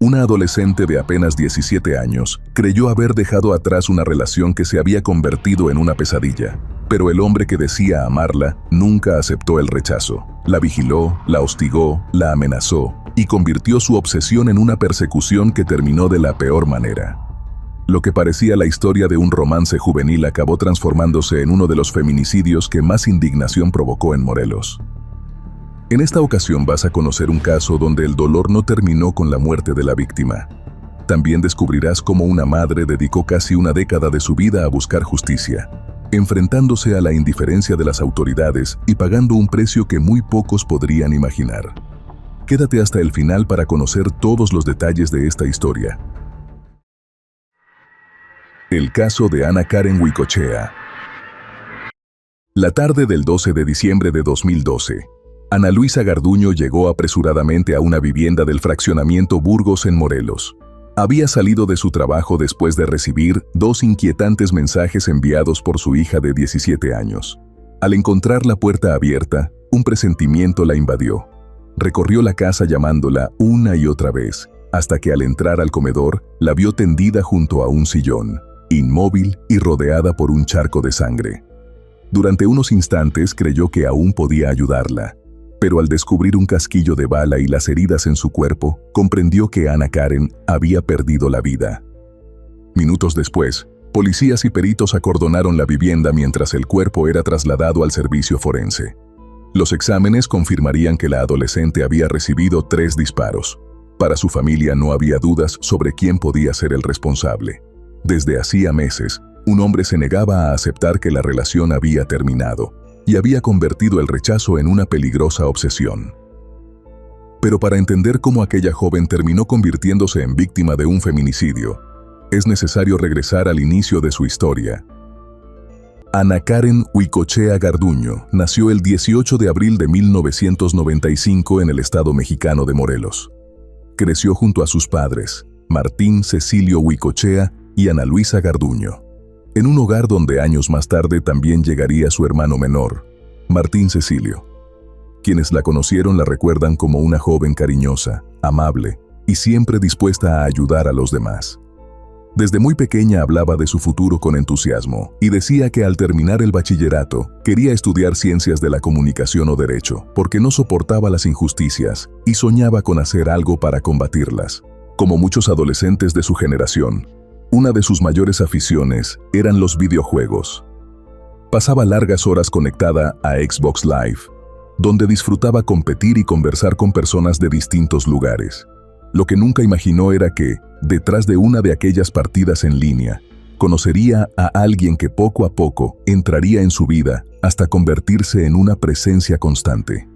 Una adolescente de apenas 17 años creyó haber dejado atrás una relación que se había convertido en una pesadilla, pero el hombre que decía amarla nunca aceptó el rechazo. La vigiló, la hostigó, la amenazó y convirtió su obsesión en una persecución que terminó de la peor manera. Lo que parecía la historia de un romance juvenil acabó transformándose en uno de los feminicidios que más indignación provocó en Morelos. En esta ocasión vas a conocer un caso donde el dolor no terminó con la muerte de la víctima. También descubrirás cómo una madre dedicó casi una década de su vida a buscar justicia, enfrentándose a la indiferencia de las autoridades y pagando un precio que muy pocos podrían imaginar. Quédate hasta el final para conocer todos los detalles de esta historia. El caso de Ana Karen Huicochea. La tarde del 12 de diciembre de 2012, Ana Luisa Garduño llegó apresuradamente a una vivienda del fraccionamiento Burgos en Morelos. Había salido de su trabajo después de recibir 2 inquietantes mensajes enviados por su hija de 17 años. Al encontrar la puerta abierta, un presentimiento la invadió. Recorrió la casa llamándola una y otra vez, hasta que al entrar al comedor, la vio tendida junto a un sillón, inmóvil y rodeada por un charco de sangre. Durante unos instantes creyó que aún podía ayudarla, pero al descubrir un casquillo de bala y las heridas en su cuerpo, comprendió que Ana Karen había perdido la vida. Minutos después, policías y peritos acordonaron la vivienda mientras el cuerpo era trasladado al servicio forense. Los exámenes confirmarían que la adolescente había recibido 3 disparos. Para su familia no había dudas sobre quién podía ser el responsable. Desde hacía meses, un hombre se negaba a aceptar que la relación había terminado y había convertido el rechazo en una peligrosa obsesión. Pero para entender cómo aquella joven terminó convirtiéndose en víctima de un feminicidio, es necesario regresar al inicio de su historia. Ana Karen Huicochea Garduño nació el 18 de abril de 1995 en el estado mexicano de Morelos. Creció junto a sus padres, Martín Cecilio Huicochea y Ana Luisa Garduño, en un hogar donde años más tarde también llegaría su hermano menor, Martín Cecilio. Quienes la conocieron la recuerdan como una joven cariñosa, amable y siempre dispuesta a ayudar a los demás. Desde muy pequeña hablaba de su futuro con entusiasmo y decía que al terminar el bachillerato quería estudiar ciencias de la comunicación o derecho porque no soportaba las injusticias y soñaba con hacer algo para combatirlas. Como muchos adolescentes de su generación, una de sus mayores aficiones eran los videojuegos. Pasaba largas horas conectada a Xbox Live, donde disfrutaba competir y conversar con personas de distintos lugares. Lo que nunca imaginó era que, detrás de una de aquellas partidas en línea, conocería a alguien que poco a poco entraría en su vida hasta convertirse en una presencia constante.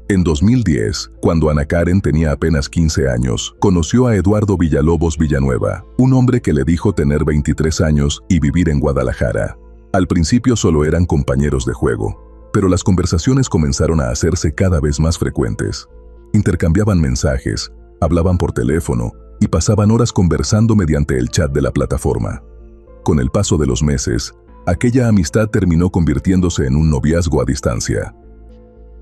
En 2010, cuando Ana Karen tenía apenas 15 años, conoció a Eduardo Villalobos Villanueva, un hombre que le dijo tener 23 años y vivir en Guadalajara. Al principio solo eran compañeros de juego, pero las conversaciones comenzaron a hacerse cada vez más frecuentes. Intercambiaban mensajes, hablaban por teléfono y pasaban horas conversando mediante el chat de la plataforma. Con el paso de los meses, aquella amistad terminó convirtiéndose en un noviazgo a distancia.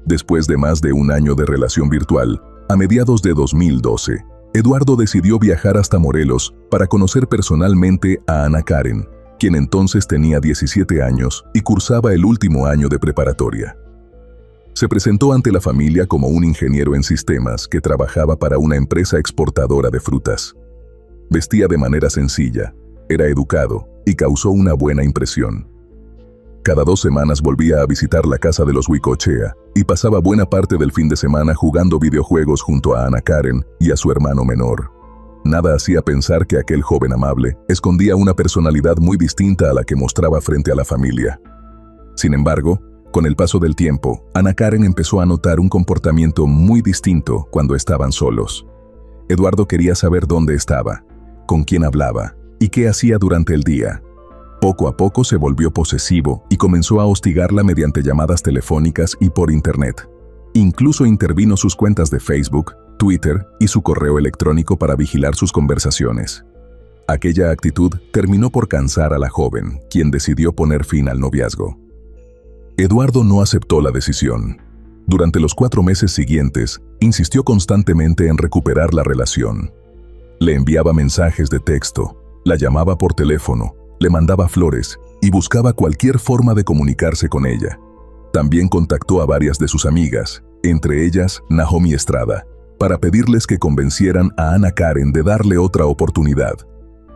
Después de más de un año de relación virtual, a mediados de 2012, Eduardo decidió viajar hasta Morelos para conocer personalmente a Ana Karen, quien entonces tenía 17 años y cursaba el último año de preparatoria. Se presentó ante la familia como un ingeniero en sistemas que trabajaba para una empresa exportadora de frutas. Vestía de manera sencilla, era educado y causó una buena impresión. Cada 2 semanas volvía a visitar la casa de los Huicochea y pasaba buena parte del fin de semana jugando videojuegos junto a Ana Karen y a su hermano menor. Nada hacía pensar que aquel joven amable escondía una personalidad muy distinta a la que mostraba frente a la familia. Sin embargo, con el paso del tiempo, Ana Karen empezó a notar un comportamiento muy distinto cuando estaban solos. Eduardo quería saber dónde estaba, con quién hablaba y qué hacía durante el día. Poco a poco se volvió posesivo y comenzó a hostigarla mediante llamadas telefónicas y por internet. Incluso intervino sus cuentas de Facebook, Twitter y su correo electrónico para vigilar sus conversaciones. Aquella actitud terminó por cansar a la joven, quien decidió poner fin al noviazgo. Eduardo no aceptó la decisión. Durante los 4 meses siguientes, insistió constantemente en recuperar la relación. Le enviaba mensajes de texto, la llamaba por teléfono, le mandaba flores y buscaba cualquier forma de comunicarse con ella. También contactó a varias de sus amigas, entre ellas Naomi Estrada, para pedirles que convencieran a Ana Karen de darle otra oportunidad.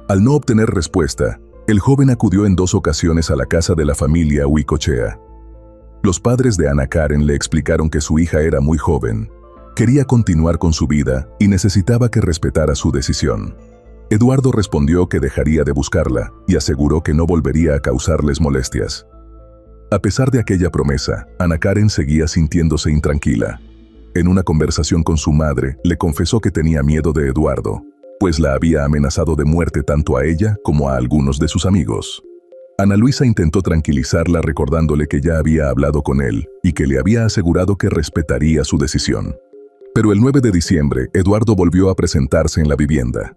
Al no obtener respuesta, el joven acudió en 2 ocasiones a la casa de la familia Huicochea. Los padres de Ana Karen le explicaron que su hija era muy joven, quería continuar con su vida y necesitaba que respetara su decisión. Eduardo respondió que dejaría de buscarla y aseguró que no volvería a causarles molestias. A pesar de aquella promesa, Ana Karen seguía sintiéndose intranquila. En una conversación con su madre, le confesó que tenía miedo de Eduardo, pues la había amenazado de muerte tanto a ella como a algunos de sus amigos. Ana Luisa intentó tranquilizarla recordándole que ya había hablado con él y que le había asegurado que respetaría su decisión. Pero el 9 de diciembre, Eduardo volvió a presentarse en la vivienda.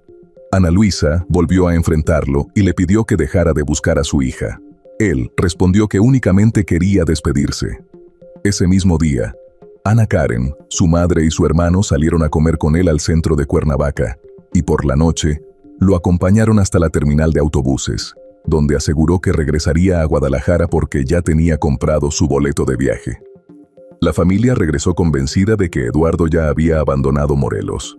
Ana Luisa volvió a enfrentarlo y le pidió que dejara de buscar a su hija. Él respondió que únicamente quería despedirse. Ese mismo día, Ana Karen, su madre y su hermano salieron a comer con él al centro de Cuernavaca y por la noche lo acompañaron hasta la terminal de autobuses, donde aseguró que regresaría a Guadalajara porque ya tenía comprado su boleto de viaje. La familia regresó convencida de que Eduardo ya había abandonado Morelos.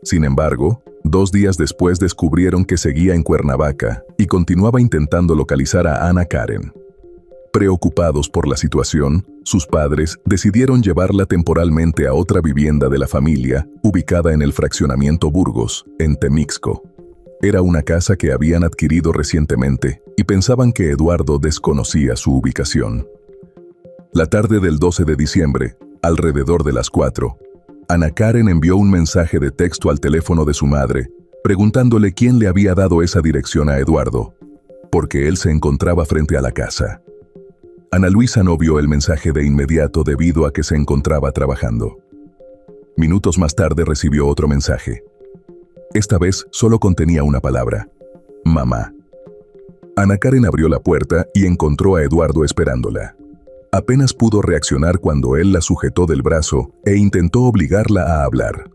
Sin embargo, 2 días después descubrieron que seguía en Cuernavaca y continuaba intentando localizar a Ana Karen. Preocupados por la situación, sus padres decidieron llevarla temporalmente a otra vivienda de la familia, ubicada en el fraccionamiento Burgos, en Temixco. Era una casa que habían adquirido recientemente y pensaban que Eduardo desconocía su ubicación. La tarde del 12 de diciembre, alrededor de las 4, Ana Karen envió un mensaje de texto al teléfono de su madre, preguntándole quién le había dado esa dirección a Eduardo, porque él se encontraba frente a la casa. Ana Luisa no vio el mensaje de inmediato debido a que se encontraba trabajando. Minutos más tarde recibió otro mensaje. Esta vez solo contenía una palabra: mamá. Ana Karen abrió la puerta y encontró a Eduardo esperándola. Apenas pudo reaccionar cuando él la sujetó del brazo e intentó obligarla a hablar.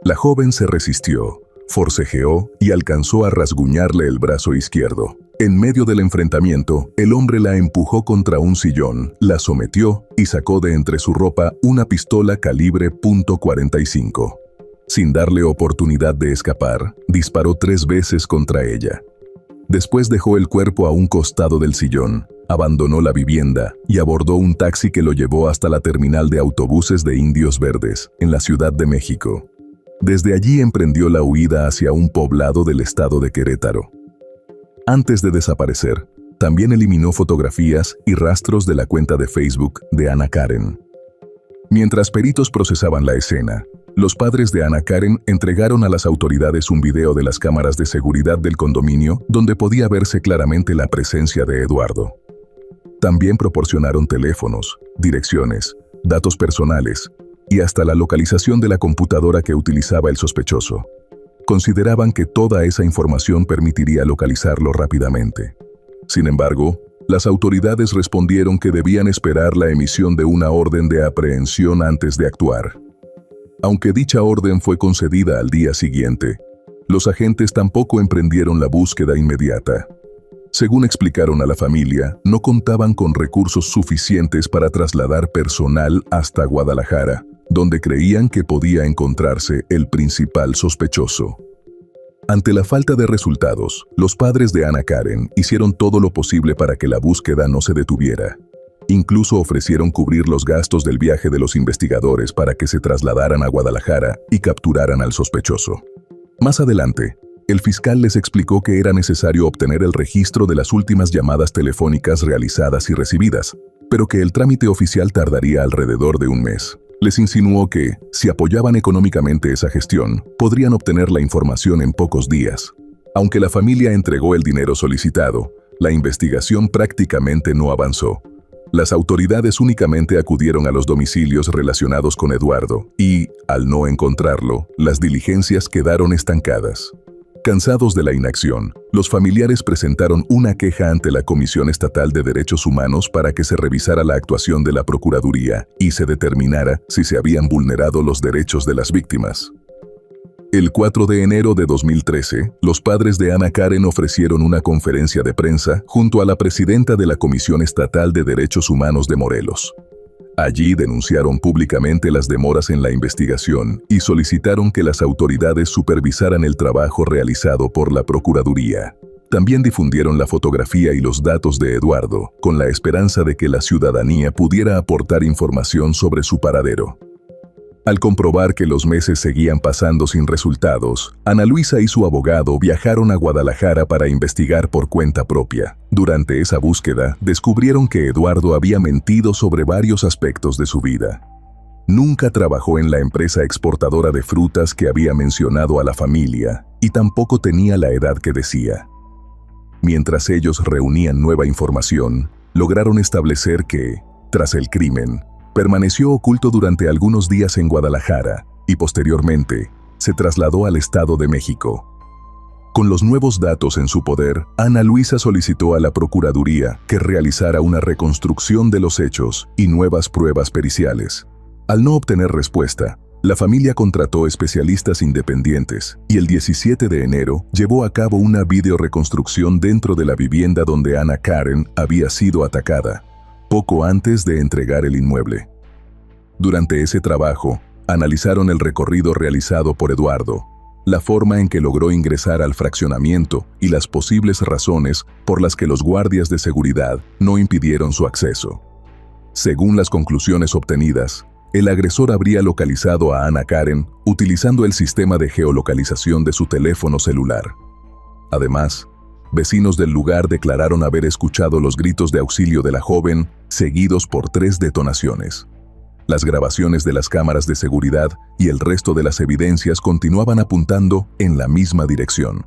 La joven se resistió, forcejeó y alcanzó a rasguñarle el brazo izquierdo. En medio del enfrentamiento, el hombre la empujó contra un sillón, la sometió y sacó de entre su ropa una pistola calibre .45. Sin darle oportunidad de escapar, disparó 3 veces contra ella. Después dejó el cuerpo a un costado del sillón, abandonó la vivienda y abordó un taxi que lo llevó hasta la terminal de autobuses de Indios Verdes, en la Ciudad de México. Desde allí emprendió la huida hacia un poblado del estado de Querétaro. Antes de desaparecer, también eliminó fotografías y rastros de la cuenta de Facebook de Ana Karen. Mientras peritos procesaban la escena, los padres de Ana Karen entregaron a las autoridades un video de las cámaras de seguridad del condominio donde podía verse claramente la presencia de Eduardo. También proporcionaron teléfonos, direcciones, datos personales y hasta la localización de la computadora que utilizaba el sospechoso. Consideraban que toda esa información permitiría localizarlo rápidamente. Sin embargo, las autoridades respondieron que debían esperar la emisión de una orden de aprehensión antes de actuar. Aunque dicha orden fue concedida al día siguiente, los agentes tampoco emprendieron la búsqueda inmediata. Según explicaron a la familia, no contaban con recursos suficientes para trasladar personal hasta Guadalajara, donde creían que podía encontrarse el principal sospechoso. Ante la falta de resultados, los padres de Ana Karen hicieron todo lo posible para que la búsqueda no se detuviera. Incluso ofrecieron cubrir los gastos del viaje de los investigadores para que se trasladaran a Guadalajara y capturaran al sospechoso. Más adelante, el fiscal les explicó que era necesario obtener el registro de las últimas llamadas telefónicas realizadas y recibidas, pero que el trámite oficial tardaría alrededor de un mes. Les insinuó que, si apoyaban económicamente esa gestión, podrían obtener la información en pocos días. Aunque la familia entregó el dinero solicitado, la investigación prácticamente no avanzó. Las autoridades únicamente acudieron a los domicilios relacionados con Eduardo y, al no encontrarlo, las diligencias quedaron estancadas. Cansados de la inacción, los familiares presentaron una queja ante la Comisión Estatal de Derechos Humanos para que se revisara la actuación de la Procuraduría y se determinara si se habían vulnerado los derechos de las víctimas. El 4 de enero de 2013, los padres de Ana Karen ofrecieron una conferencia de prensa junto a la presidenta de la Comisión Estatal de Derechos Humanos de Morelos. Allí denunciaron públicamente las demoras en la investigación y solicitaron que las autoridades supervisaran el trabajo realizado por la Procuraduría. También difundieron la fotografía y los datos de Eduardo, con la esperanza de que la ciudadanía pudiera aportar información sobre su paradero. Al comprobar que los meses seguían pasando sin resultados, Ana Luisa y su abogado viajaron a Guadalajara para investigar por cuenta propia. Durante esa búsqueda, descubrieron que Eduardo había mentido sobre varios aspectos de su vida. Nunca trabajó en la empresa exportadora de frutas que había mencionado a la familia, y tampoco tenía la edad que decía. Mientras ellos reunían nueva información, lograron establecer que, tras el crimen, permaneció oculto durante algunos días en Guadalajara y posteriormente se trasladó al Estado de México. Con los nuevos datos en su poder, Ana Luisa solicitó a la Procuraduría que realizara una reconstrucción de los hechos y nuevas pruebas periciales. Al no obtener respuesta, la familia contrató especialistas independientes y el 17 de enero llevó a cabo una videoreconstrucción dentro de la vivienda donde Ana Karen había sido atacada, poco antes de entregar el inmueble. Durante ese trabajo, analizaron el recorrido realizado por Eduardo, la forma en que logró ingresar al fraccionamiento y las posibles razones por las que los guardias de seguridad no impidieron su acceso. Según las conclusiones obtenidas, el agresor habría localizado a Ana Karen utilizando el sistema de geolocalización de su teléfono celular. Además, vecinos del lugar declararon haber escuchado los gritos de auxilio de la joven, seguidos por 3 detonaciones. Las grabaciones de las cámaras de seguridad y el resto de las evidencias continuaban apuntando en la misma dirección.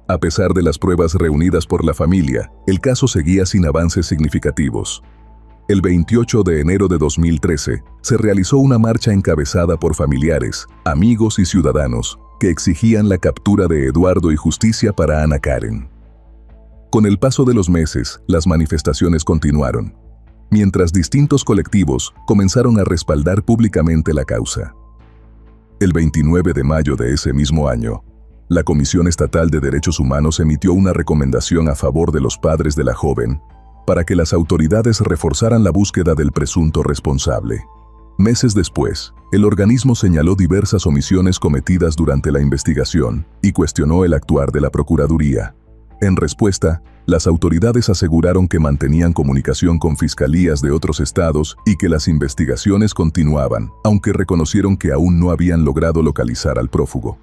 A pesar de las pruebas reunidas por la familia, el caso seguía sin avances significativos. El 28 de enero de 2013, se realizó una marcha encabezada por familiares, amigos y ciudadanos que exigían la captura de Eduardo y justicia para Ana Karen. Con el paso de los meses, las manifestaciones continuaron, mientras distintos colectivos comenzaron a respaldar públicamente la causa. El 29 de mayo de ese mismo año, la Comisión Estatal de Derechos Humanos emitió una recomendación a favor de los padres de la joven para que las autoridades reforzaran la búsqueda del presunto responsable. Meses después, el organismo señaló diversas omisiones cometidas durante la investigación y cuestionó el actuar de la Procuraduría. En respuesta, las autoridades aseguraron que mantenían comunicación con fiscalías de otros estados y que las investigaciones continuaban, aunque reconocieron que aún no habían logrado localizar al prófugo.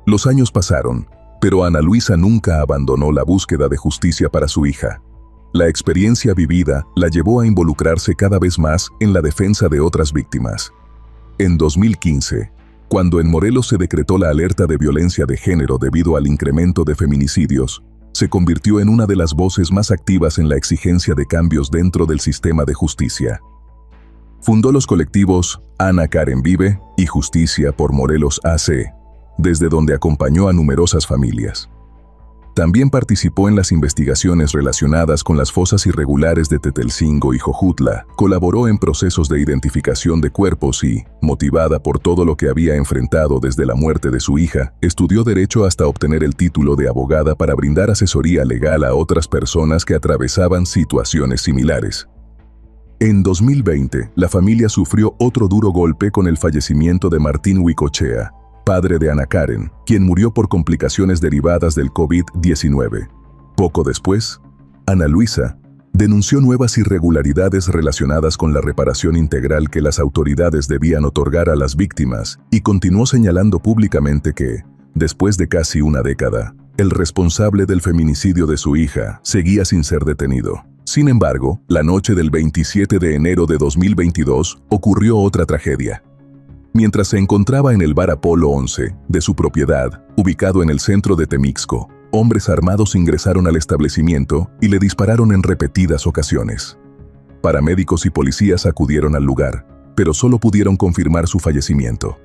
Los años pasaron, pero Ana Luisa nunca abandonó la búsqueda de justicia para su hija. La experiencia vivida la llevó a involucrarse cada vez más en la defensa de otras víctimas. En 2015, cuando en Morelos se decretó la alerta de violencia de género debido al incremento de feminicidios, se convirtió en una de las voces más activas en la exigencia de cambios dentro del sistema de justicia. Fundó los colectivos Ana Karen Vive y Justicia por Morelos AC, desde donde acompañó a numerosas familias. También participó en las investigaciones relacionadas con las fosas irregulares de Tetelcingo y Jojutla, colaboró en procesos de identificación de cuerpos y, motivada por todo lo que había enfrentado desde la muerte de su hija, estudió Derecho hasta obtener el título de abogada para brindar asesoría legal a otras personas que atravesaban situaciones similares. En 2020, la familia sufrió otro duro golpe con el fallecimiento de Martín Huicochea, padre de Ana Karen, quien murió por complicaciones derivadas del COVID-19. Poco después, Ana Luisa denunció nuevas irregularidades relacionadas con la reparación integral que las autoridades debían otorgar a las víctimas y continuó señalando públicamente que, después de casi una década, el responsable del feminicidio de su hija seguía sin ser detenido. Sin embargo, la noche del 27 de enero de 2022 ocurrió otra tragedia. Mientras se encontraba en el bar Apolo 11 de su propiedad, ubicado en el centro de Temixco, hombres armados ingresaron al establecimiento y le dispararon en repetidas ocasiones. Paramédicos y policías acudieron al lugar, pero solo pudieron confirmar su fallecimiento.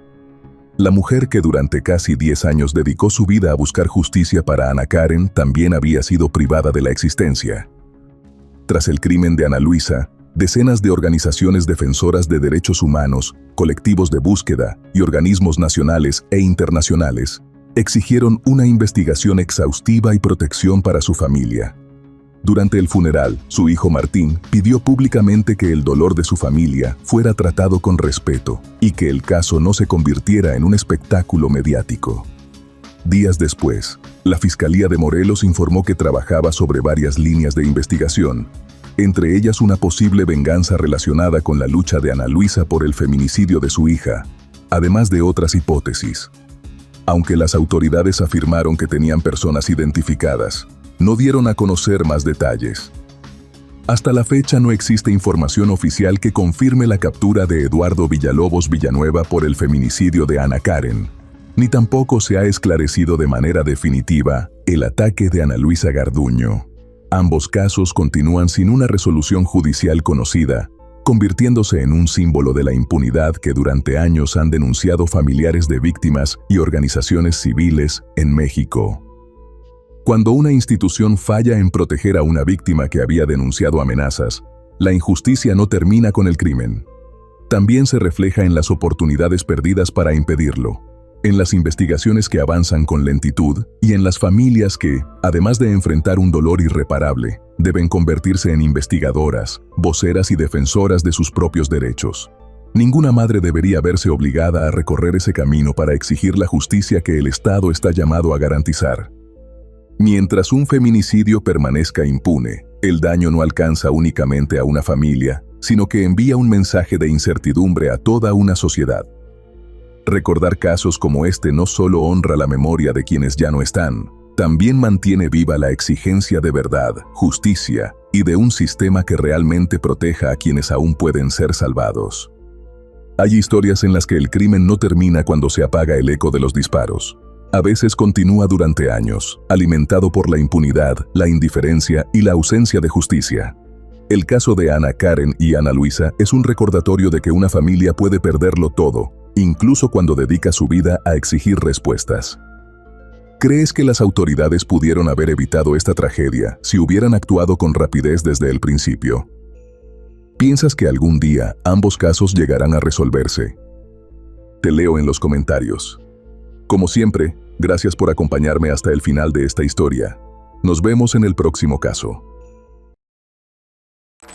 La mujer que durante casi 10 años dedicó su vida a buscar justicia para Ana Karen también había sido privada de la existencia. Tras el crimen de Ana Luisa, Decenas de organizaciones defensoras de derechos humanos, colectivos de búsqueda y organismos nacionales e internacionales exigieron una investigación exhaustiva y protección para su familia. Durante el funeral, su hijo Martín pidió públicamente que el dolor de su familia fuera tratado con respeto y que el caso no se convirtiera en un espectáculo mediático. Días después, la Fiscalía de Morelos informó que trabajaba sobre varias líneas de investigación, entre ellas una posible venganza relacionada con la lucha de Ana Luisa por el feminicidio de su hija, además de otras hipótesis. Aunque las autoridades afirmaron que tenían personas identificadas, no dieron a conocer más detalles. Hasta la fecha no existe información oficial que confirme la captura de Eduardo Villalobos Villanueva por el feminicidio de Ana Karen, ni tampoco se ha esclarecido de manera definitiva el ataque de Ana Luisa Garduño. Ambos casos continúan sin una resolución judicial conocida, convirtiéndose en un símbolo de la impunidad que durante años han denunciado familiares de víctimas y organizaciones civiles en México. Cuando una institución falla en proteger a una víctima que había denunciado amenazas, la injusticia no termina con el crimen. También se refleja en las oportunidades perdidas para impedirlo, en las investigaciones que avanzan con lentitud y en las familias que, además de enfrentar un dolor irreparable, deben convertirse en investigadoras, voceras y defensoras de sus propios derechos. Ninguna madre debería verse obligada a recorrer ese camino para exigir la justicia que el Estado está llamado a garantizar. Mientras un feminicidio permanezca impune, el daño no alcanza únicamente a una familia, sino que envía un mensaje de incertidumbre a toda una sociedad. Recordar casos como este no solo honra la memoria de quienes ya no están, también mantiene viva la exigencia de verdad, justicia y de un sistema que realmente proteja a quienes aún pueden ser salvados. Hay historias en las que el crimen no termina cuando se apaga el eco de los disparos. A veces continúa durante años, alimentado por la impunidad, la indiferencia y la ausencia de justicia. El caso de Ana Karen y Ana Luisa es un recordatorio de que una familia puede perderlo todo, incluso cuando dedica su vida a exigir respuestas. ¿Crees que las autoridades pudieron haber evitado esta tragedia si hubieran actuado con rapidez desde el principio? ¿Piensas que algún día ambos casos llegarán a resolverse? Te leo en los comentarios. Como siempre, gracias por acompañarme hasta el final de esta historia. Nos vemos en el próximo caso.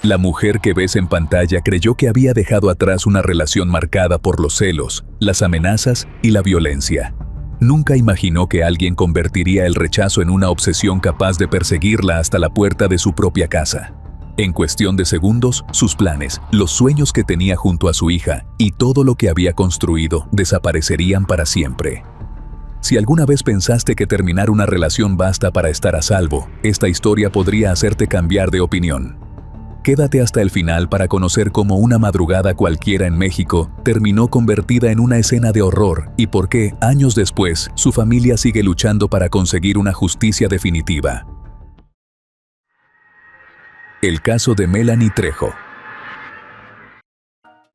La mujer que ves en pantalla creyó que había dejado atrás una relación marcada por los celos, las amenazas y la violencia. Nunca imaginó que alguien convertiría el rechazo en una obsesión capaz de perseguirla hasta la puerta de su propia casa. En cuestión de segundos, sus planes, los sueños que tenía junto a su hija y todo lo que había construido desaparecerían para siempre. Si alguna vez pensaste que terminar una relación basta para estar a salvo, esta historia podría hacerte cambiar de opinión. Quédate hasta el final para conocer cómo una madrugada cualquiera en México terminó convertida en una escena de horror y por qué, años después, su familia sigue luchando para conseguir una justicia definitiva. El caso de Melanie Trejo.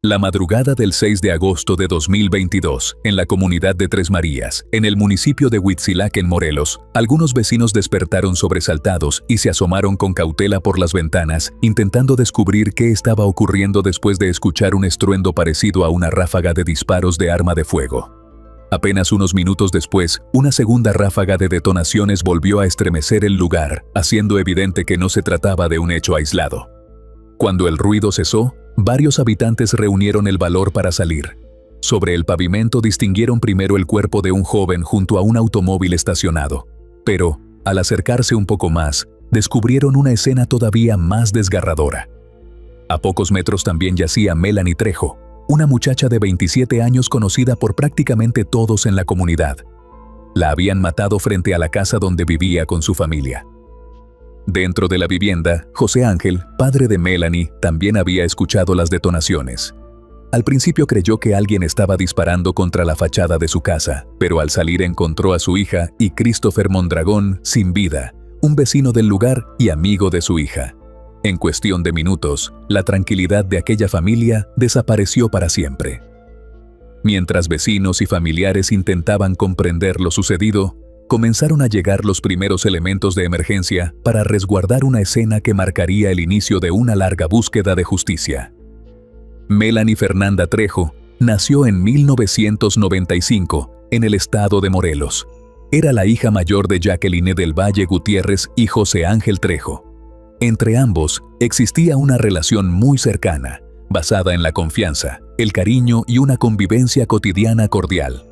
La madrugada del 6 de agosto de 2022, en la comunidad de Tres Marías, en el municipio de Huitzilac, en Morelos, algunos vecinos despertaron sobresaltados y se asomaron con cautela por las ventanas, intentando descubrir qué estaba ocurriendo después de escuchar un estruendo parecido a una ráfaga de disparos de arma de fuego. Apenas unos minutos después, una segunda ráfaga de detonaciones volvió a estremecer el lugar, haciendo evidente que no se trataba de un hecho aislado. Cuando el ruido cesó, varios habitantes reunieron el valor para salir. Sobre el pavimento distinguieron primero el cuerpo de un joven junto a un automóvil estacionado. Pero, al acercarse un poco más, descubrieron una escena todavía más desgarradora. A pocos metros también yacía Melanie Trejo, una muchacha de 27 años conocida por prácticamente todos en la comunidad. La habían matado frente a la casa donde vivía con su familia. Dentro de la vivienda, José Ángel, padre de Melanie, también había escuchado las detonaciones. Al principio creyó que alguien estaba disparando contra la fachada de su casa, pero al salir encontró a su hija y Christopher Mondragón sin vida, un vecino del lugar y amigo de su hija. En cuestión de minutos, la tranquilidad de aquella familia desapareció para siempre. Mientras vecinos y familiares intentaban comprender lo sucedido, comenzaron a llegar los primeros elementos de emergencia para resguardar una escena que marcaría el inicio de una larga búsqueda de justicia. Melanie Fernanda Trejo nació en 1995 en el estado de Morelos. Era la hija mayor de Jacqueline del Valle Gutiérrez y José Ángel Trejo. Entre ambos existía una relación muy cercana, basada en la confianza, el cariño y una convivencia cotidiana cordial.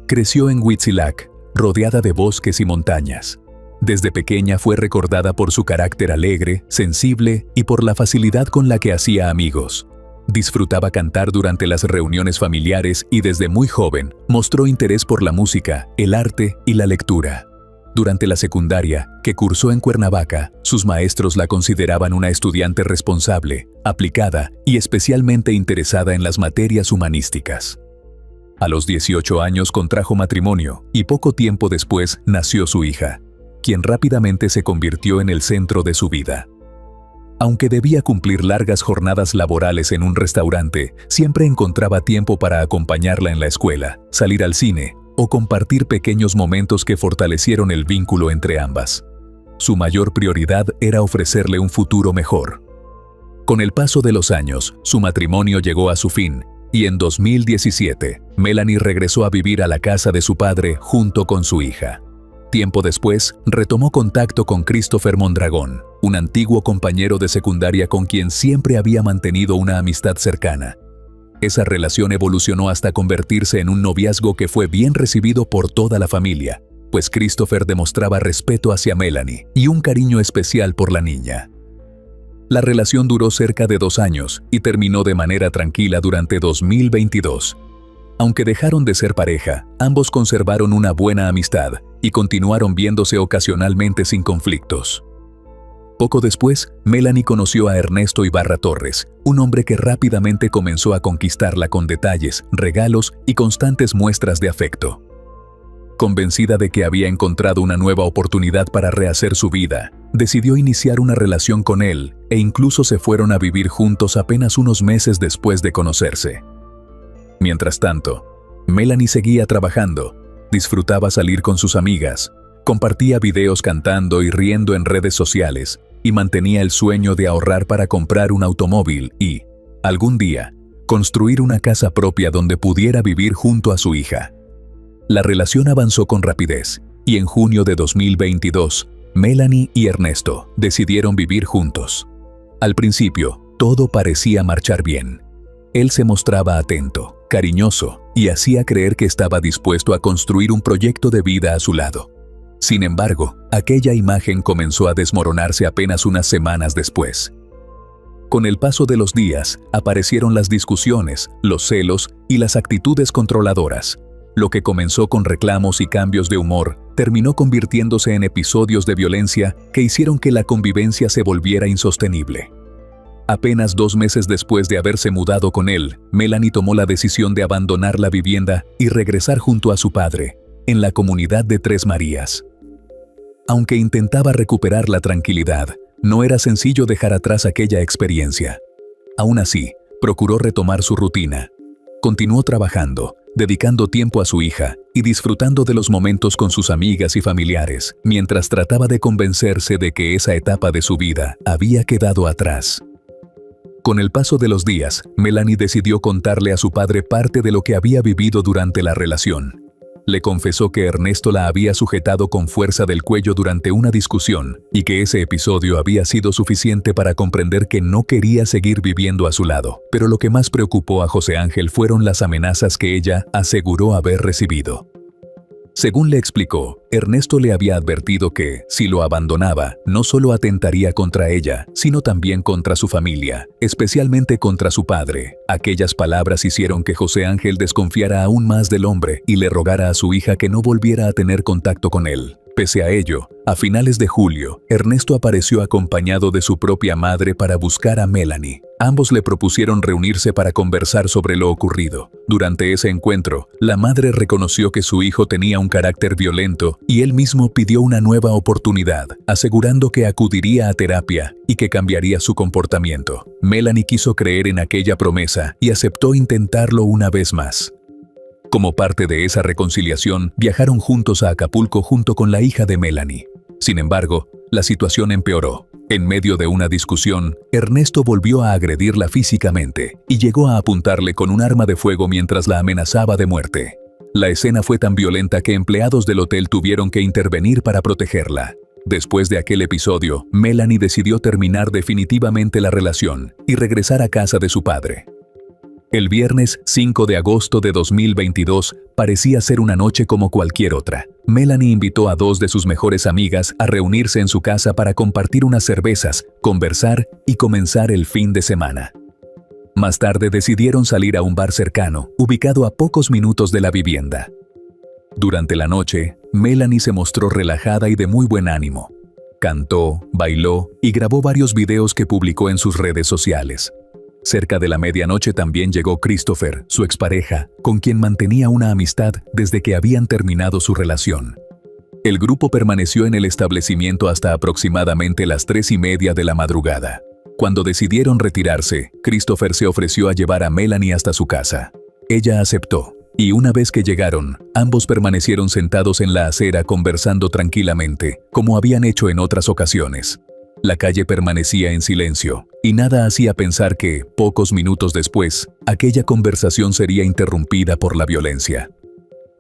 Creció en Huitzilac, rodeada de bosques y montañas. Desde pequeña fue recordada por su carácter alegre, sensible y por la facilidad con la que hacía amigos. Disfrutaba cantar durante las reuniones familiares y desde muy joven mostró interés por la música, el arte y la lectura. Durante la secundaria, que cursó en Cuernavaca, sus maestros la consideraban una estudiante responsable, aplicada y especialmente interesada en las materias humanísticas. A los 18 años contrajo matrimonio y poco tiempo después nació su hija, quien rápidamente se convirtió en el centro de su vida. Aunque debía cumplir largas jornadas laborales en un restaurante, siempre encontraba tiempo para acompañarla en la escuela, salir al cine o compartir pequeños momentos que fortalecieron el vínculo entre ambas. Su mayor prioridad era ofrecerle un futuro mejor. Con el paso de los años, su matrimonio llegó a su fin y en 2017, Melanie regresó a vivir a la casa de su padre junto con su hija. Tiempo después, retomó contacto con Christopher Mondragón, un antiguo compañero de secundaria con quien siempre había mantenido una amistad cercana. Esa relación evolucionó hasta convertirse en un noviazgo que fue bien recibido por toda la familia, pues Christopher demostraba respeto hacia Melanie y un cariño especial por la niña. La relación duró cerca de 2 años y terminó de manera tranquila durante 2022. Aunque dejaron de ser pareja, ambos conservaron una buena amistad y continuaron viéndose ocasionalmente sin conflictos. Poco después, Melanie conoció a Ernesto Ibarra Torres, un hombre que rápidamente comenzó a conquistarla con detalles, regalos y constantes muestras de afecto. Convencida de que había encontrado una nueva oportunidad para rehacer su vida, decidió iniciar una relación con él e incluso se fueron a vivir juntos apenas unos meses después de conocerse. Mientras tanto, Melanie seguía trabajando, disfrutaba salir con sus amigas, compartía videos cantando y riendo en redes sociales y mantenía el sueño de ahorrar para comprar un automóvil y, algún día, construir una casa propia donde pudiera vivir junto a su hija. La relación avanzó con rapidez y en junio de 2022, Melanie y Ernesto decidieron vivir juntos. Al principio, todo parecía marchar bien. Él se mostraba atento, cariñoso y hacía creer que estaba dispuesto a construir un proyecto de vida a su lado. Sin embargo, aquella imagen comenzó a desmoronarse apenas unas semanas después. Con el paso de los días, aparecieron las discusiones, los celos y las actitudes controladoras. Lo que comenzó con reclamos y cambios de humor, terminó convirtiéndose en episodios de violencia que hicieron que la convivencia se volviera insostenible. Apenas 2 meses después de haberse mudado con él, Melanie tomó la decisión de abandonar la vivienda y regresar junto a su padre, en la comunidad de Tres Marías. Aunque intentaba recuperar la tranquilidad, no era sencillo dejar atrás aquella experiencia. Aún así, procuró retomar su rutina. Continuó trabajando, dedicando tiempo a su hija y disfrutando de los momentos con sus amigas y familiares, mientras trataba de convencerse de que esa etapa de su vida había quedado atrás. Con el paso de los días, Melanie decidió contarle a su padre parte de lo que había vivido durante la relación. Le confesó que Ernesto la había sujetado con fuerza del cuello durante una discusión y que ese episodio había sido suficiente para comprender que no quería seguir viviendo a su lado. Pero lo que más preocupó a José Ángel fueron las amenazas que ella aseguró haber recibido. Según le explicó, Ernesto le había advertido que, si lo abandonaba, no solo atentaría contra ella, sino también contra su familia, especialmente contra su padre. Aquellas palabras hicieron que José Ángel desconfiara aún más del hombre y le rogara a su hija que no volviera a tener contacto con él. Pese a ello, a finales de julio, Ernesto apareció acompañado de su propia madre para buscar a Melanie. Ambos le propusieron reunirse para conversar sobre lo ocurrido. Durante ese encuentro, la madre reconoció que su hijo tenía un carácter violento y él mismo pidió una nueva oportunidad, asegurando que acudiría a terapia y que cambiaría su comportamiento. Melanie quiso creer en aquella promesa y aceptó intentarlo una vez más. Como parte de esa reconciliación, viajaron juntos a Acapulco junto con la hija de Melanie. Sin embargo, la situación empeoró. En medio de una discusión, Ernesto volvió a agredirla físicamente y llegó a apuntarle con un arma de fuego mientras la amenazaba de muerte. La escena fue tan violenta que empleados del hotel tuvieron que intervenir para protegerla. Después de aquel episodio, Melanie decidió terminar definitivamente la relación y regresar a casa de su padre. El viernes 5 de agosto de 2022 parecía ser una noche como cualquier otra. Melanie invitó a 2 de sus mejores amigas a reunirse en su casa para compartir unas cervezas, conversar y comenzar el fin de semana. Más tarde decidieron salir a un bar cercano, ubicado a pocos minutos de la vivienda. Durante la noche, Melanie se mostró relajada y de muy buen ánimo. Cantó, bailó y grabó varios videos que publicó en sus redes sociales. Cerca de la medianoche también llegó Christopher, su expareja, con quien mantenía una amistad desde que habían terminado su relación. El grupo permaneció en el establecimiento hasta aproximadamente las 3:30 de la madrugada. Cuando decidieron retirarse, Christopher se ofreció a llevar a Melanie hasta su casa. Ella aceptó, y una vez que llegaron, ambos permanecieron sentados en la acera conversando tranquilamente, como habían hecho en otras ocasiones. La calle permanecía en silencio, y nada hacía pensar que, pocos minutos después, aquella conversación sería interrumpida por la violencia.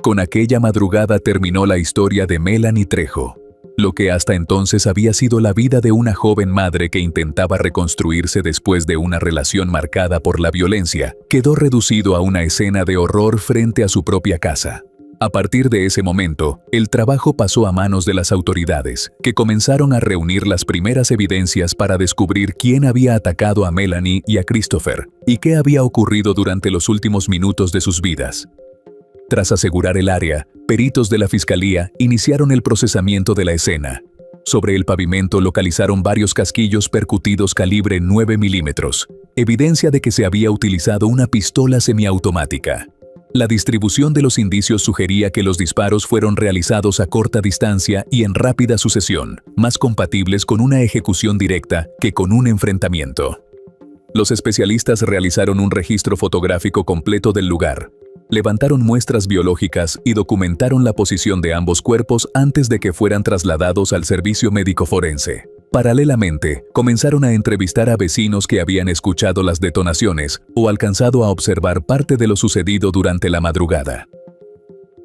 Con aquella madrugada terminó la historia de Melanie Trejo. Lo que hasta entonces había sido la vida de una joven madre que intentaba reconstruirse después de una relación marcada por la violencia, quedó reducido a una escena de horror frente a su propia casa. A partir de ese momento, el trabajo pasó a manos de las autoridades, que comenzaron a reunir las primeras evidencias para descubrir quién había atacado a Melanie y a Christopher, y qué había ocurrido durante los últimos minutos de sus vidas. Tras asegurar el área, peritos de la fiscalía iniciaron el procesamiento de la escena. Sobre el pavimento localizaron varios casquillos percutidos calibre 9 milímetros, evidencia de que se había utilizado una pistola semiautomática. La distribución de los indicios sugería que los disparos fueron realizados a corta distancia y en rápida sucesión, más compatibles con una ejecución directa que con un enfrentamiento. Los especialistas realizaron un registro fotográfico completo del lugar, levantaron muestras biológicas y documentaron la posición de ambos cuerpos antes de que fueran trasladados al servicio médico forense. Paralelamente, comenzaron a entrevistar a vecinos que habían escuchado las detonaciones o alcanzado a observar parte de lo sucedido durante la madrugada.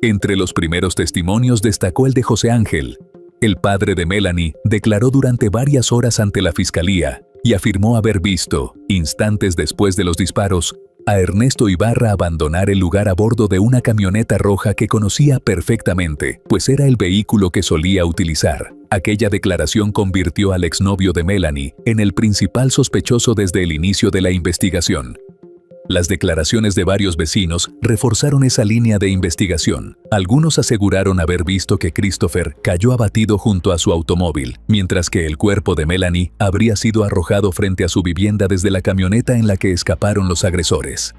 Entre los primeros testimonios destacó el de José Ángel. El padre de Melanie declaró durante varias horas ante la fiscalía y afirmó haber visto, instantes después de los disparos, a Ernesto Ibarra abandonar el lugar a bordo de una camioneta roja que conocía perfectamente, pues era el vehículo que solía utilizar. Aquella declaración convirtió al exnovio de Melanie en el principal sospechoso desde el inicio de la investigación. Las declaraciones de varios vecinos reforzaron esa línea de investigación. Algunos aseguraron haber visto que Christopher cayó abatido junto a su automóvil, mientras que el cuerpo de Melanie habría sido arrojado frente a su vivienda desde la camioneta en la que escaparon los agresores.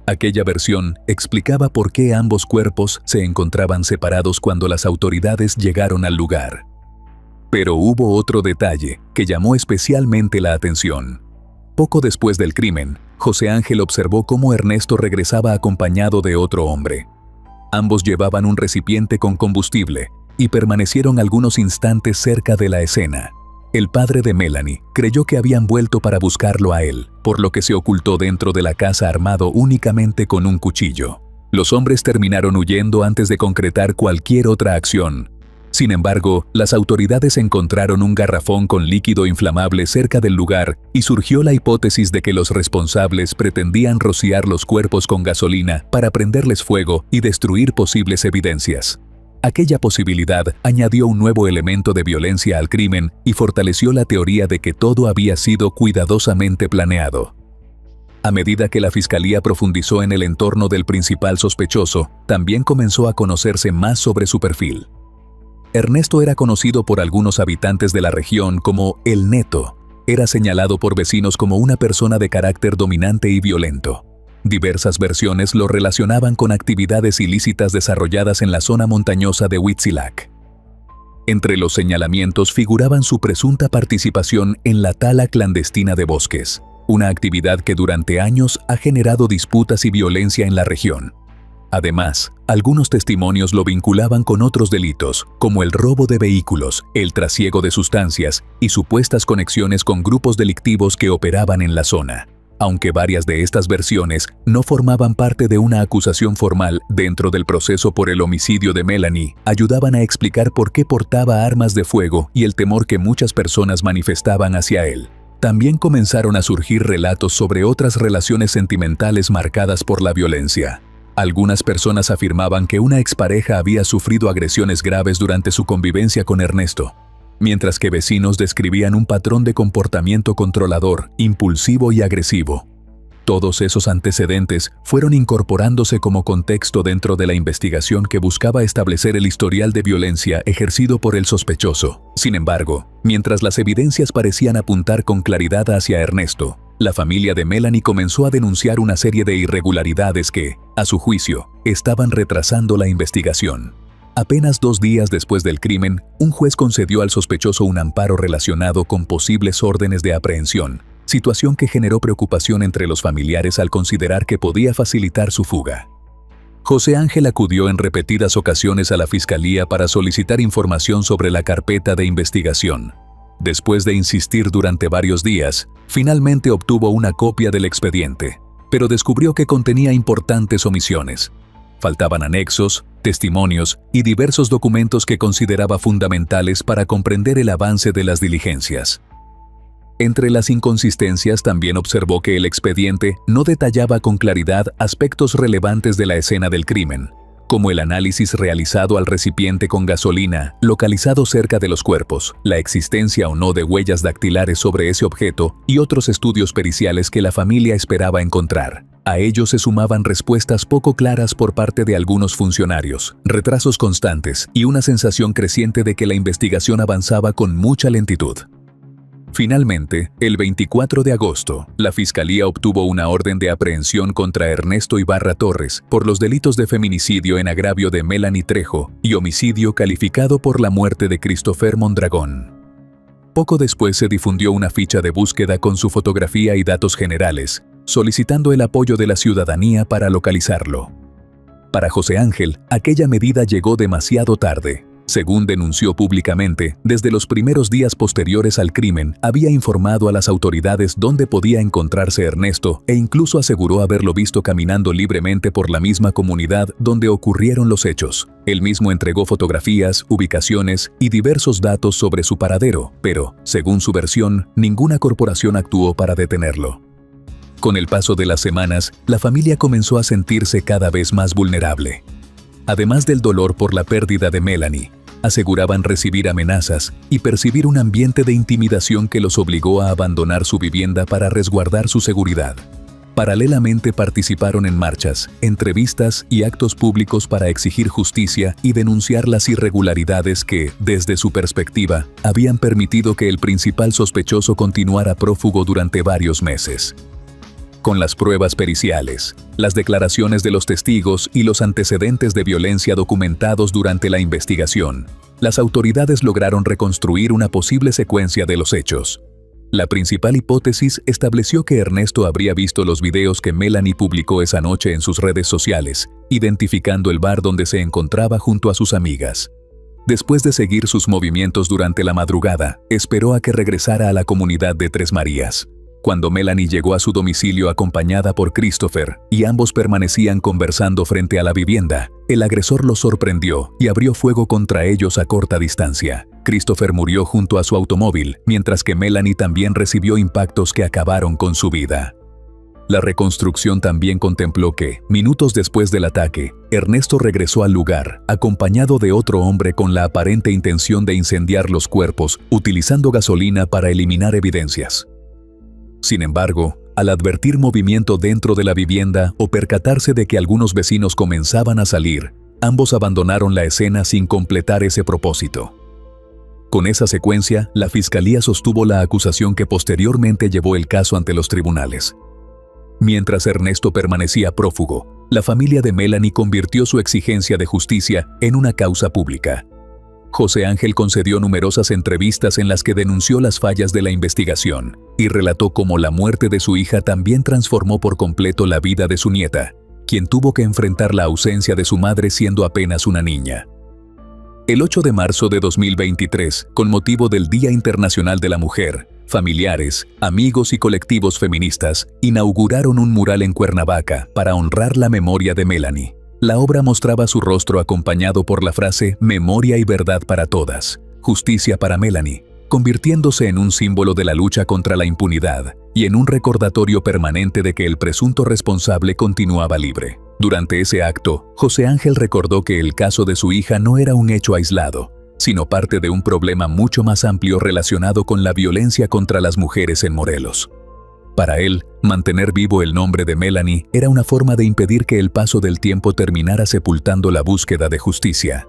Aquella versión explicaba por qué ambos cuerpos se encontraban separados cuando las autoridades llegaron al lugar. Pero hubo otro detalle que llamó especialmente la atención. Poco después del crimen, José Ángel observó cómo Ernesto regresaba acompañado de otro hombre. Ambos llevaban un recipiente con combustible y permanecieron algunos instantes cerca de la escena. El padre de Melanie creyó que habían vuelto para buscarlo a él, por lo que se ocultó dentro de la casa armado únicamente con un cuchillo. Los hombres terminaron huyendo antes de concretar cualquier otra acción. Sin embargo, las autoridades encontraron un garrafón con líquido inflamable cerca del lugar y surgió la hipótesis de que los responsables pretendían rociar los cuerpos con gasolina para prenderles fuego y destruir posibles evidencias. Aquella posibilidad añadió un nuevo elemento de violencia al crimen y fortaleció la teoría de que todo había sido cuidadosamente planeado. A medida que la fiscalía profundizó en el entorno del principal sospechoso, también comenzó a conocerse más sobre su perfil. Ernesto era conocido por algunos habitantes de la región como el Neto. Era señalado por vecinos como una persona de carácter dominante y violento. Diversas versiones lo relacionaban con actividades ilícitas desarrolladas en la zona montañosa de Huitzilac. Entre los señalamientos figuraban su presunta participación en la tala clandestina de bosques, una actividad que durante años ha generado disputas y violencia en la región. Además, algunos testimonios lo vinculaban con otros delitos, como el robo de vehículos, el trasiego de sustancias y supuestas conexiones con grupos delictivos que operaban en la zona. Aunque varias de estas versiones no formaban parte de una acusación formal dentro del proceso por el homicidio de Melanie, ayudaban a explicar por qué portaba armas de fuego y el temor que muchas personas manifestaban hacia él. También comenzaron a surgir relatos sobre otras relaciones sentimentales marcadas por la violencia. Algunas personas afirmaban que una expareja había sufrido agresiones graves durante su convivencia con Ernesto, mientras que vecinos describían un patrón de comportamiento controlador, impulsivo y agresivo. Todos esos antecedentes fueron incorporándose como contexto dentro de la investigación que buscaba establecer el historial de violencia ejercido por el sospechoso. Sin embargo, mientras las evidencias parecían apuntar con claridad hacia Ernesto, la familia de Melanie comenzó a denunciar una serie de irregularidades que, a su juicio, estaban retrasando la investigación. Apenas 2 días después del crimen, un juez concedió al sospechoso un amparo relacionado con posibles órdenes de aprehensión, situación que generó preocupación entre los familiares al considerar que podía facilitar su fuga. José Ángel acudió en repetidas ocasiones a la fiscalía para solicitar información sobre la carpeta de investigación. Después de insistir durante varios días, finalmente obtuvo una copia del expediente, pero descubrió que contenía importantes omisiones. Faltaban anexos, testimonios y diversos documentos que consideraba fundamentales para comprender el avance de las diligencias. Entre las inconsistencias también observó que el expediente no detallaba con claridad aspectos relevantes de la escena del crimen, como el análisis realizado al recipiente con gasolina localizado cerca de los cuerpos, la existencia o no de huellas dactilares sobre ese objeto y otros estudios periciales que la familia esperaba encontrar. A ello se sumaban respuestas poco claras por parte de algunos funcionarios, retrasos constantes y una sensación creciente de que la investigación avanzaba con mucha lentitud. Finalmente, el 24 de agosto, la Fiscalía obtuvo una orden de aprehensión contra Ernesto Ibarra Torres por los delitos de feminicidio en agravio de Melanie Trejo y homicidio calificado por la muerte de Christopher Mondragón. Poco después se difundió una ficha de búsqueda con su fotografía y datos generales, solicitando el apoyo de la ciudadanía para localizarlo. Para José Ángel, aquella medida llegó demasiado tarde. Según denunció públicamente, desde los primeros días posteriores al crimen, había informado a las autoridades dónde podía encontrarse Ernesto e incluso aseguró haberlo visto caminando libremente por la misma comunidad donde ocurrieron los hechos. Él mismo entregó fotografías, ubicaciones y diversos datos sobre su paradero, pero, según su versión, ninguna corporación actuó para detenerlo. Con el paso de las semanas, la familia comenzó a sentirse cada vez más vulnerable. Además del dolor por la pérdida de Melanie, aseguraban recibir amenazas y percibir un ambiente de intimidación que los obligó a abandonar su vivienda para resguardar su seguridad. Paralelamente participaron en marchas, entrevistas y actos públicos para exigir justicia y denunciar las irregularidades que, desde su perspectiva, habían permitido que el principal sospechoso continuara prófugo durante varios meses. Con las pruebas periciales, las declaraciones de los testigos y los antecedentes de violencia documentados durante la investigación, las autoridades lograron reconstruir una posible secuencia de los hechos. La principal hipótesis estableció que Ernesto habría visto los videos que Melanie publicó esa noche en sus redes sociales, identificando el bar donde se encontraba junto a sus amigas. Después de seguir sus movimientos durante la madrugada, esperó a que regresara a la comunidad de Tres Marías. Cuando Melanie llegó a su domicilio acompañada por Christopher y ambos permanecían conversando frente a la vivienda, el agresor los sorprendió y abrió fuego contra ellos a corta distancia. Christopher murió junto a su automóvil, mientras que Melanie también recibió impactos que acabaron con su vida. La reconstrucción también contempló que, minutos después del ataque, Ernesto regresó al lugar, acompañado de otro hombre con la aparente intención de incendiar los cuerpos, utilizando gasolina para eliminar evidencias. Sin embargo, al advertir movimiento dentro de la vivienda o percatarse de que algunos vecinos comenzaban a salir, ambos abandonaron la escena sin completar ese propósito. Con esa secuencia, la Fiscalía sostuvo la acusación que posteriormente llevó el caso ante los tribunales. Mientras Ernesto permanecía prófugo, la familia de Melanie convirtió su exigencia de justicia en una causa pública. José Ángel concedió numerosas entrevistas en las que denunció las fallas de la investigación y relató cómo la muerte de su hija también transformó por completo la vida de su nieta, quien tuvo que enfrentar la ausencia de su madre siendo apenas una niña. El 8 de marzo de 2023, con motivo del Día Internacional de la Mujer, familiares, amigos y colectivos feministas inauguraron un mural en Cuernavaca para honrar la memoria de Melanie. La obra mostraba su rostro acompañado por la frase «Memoria y verdad para todas, justicia para Melanie», convirtiéndose en un símbolo de la lucha contra la impunidad y en un recordatorio permanente de que el presunto responsable continuaba libre. Durante ese acto, José Ángel recordó que el caso de su hija no era un hecho aislado, sino parte de un problema mucho más amplio relacionado con la violencia contra las mujeres en Morelos. Para él, mantener vivo el nombre de Melanie era una forma de impedir que el paso del tiempo terminara sepultando la búsqueda de justicia.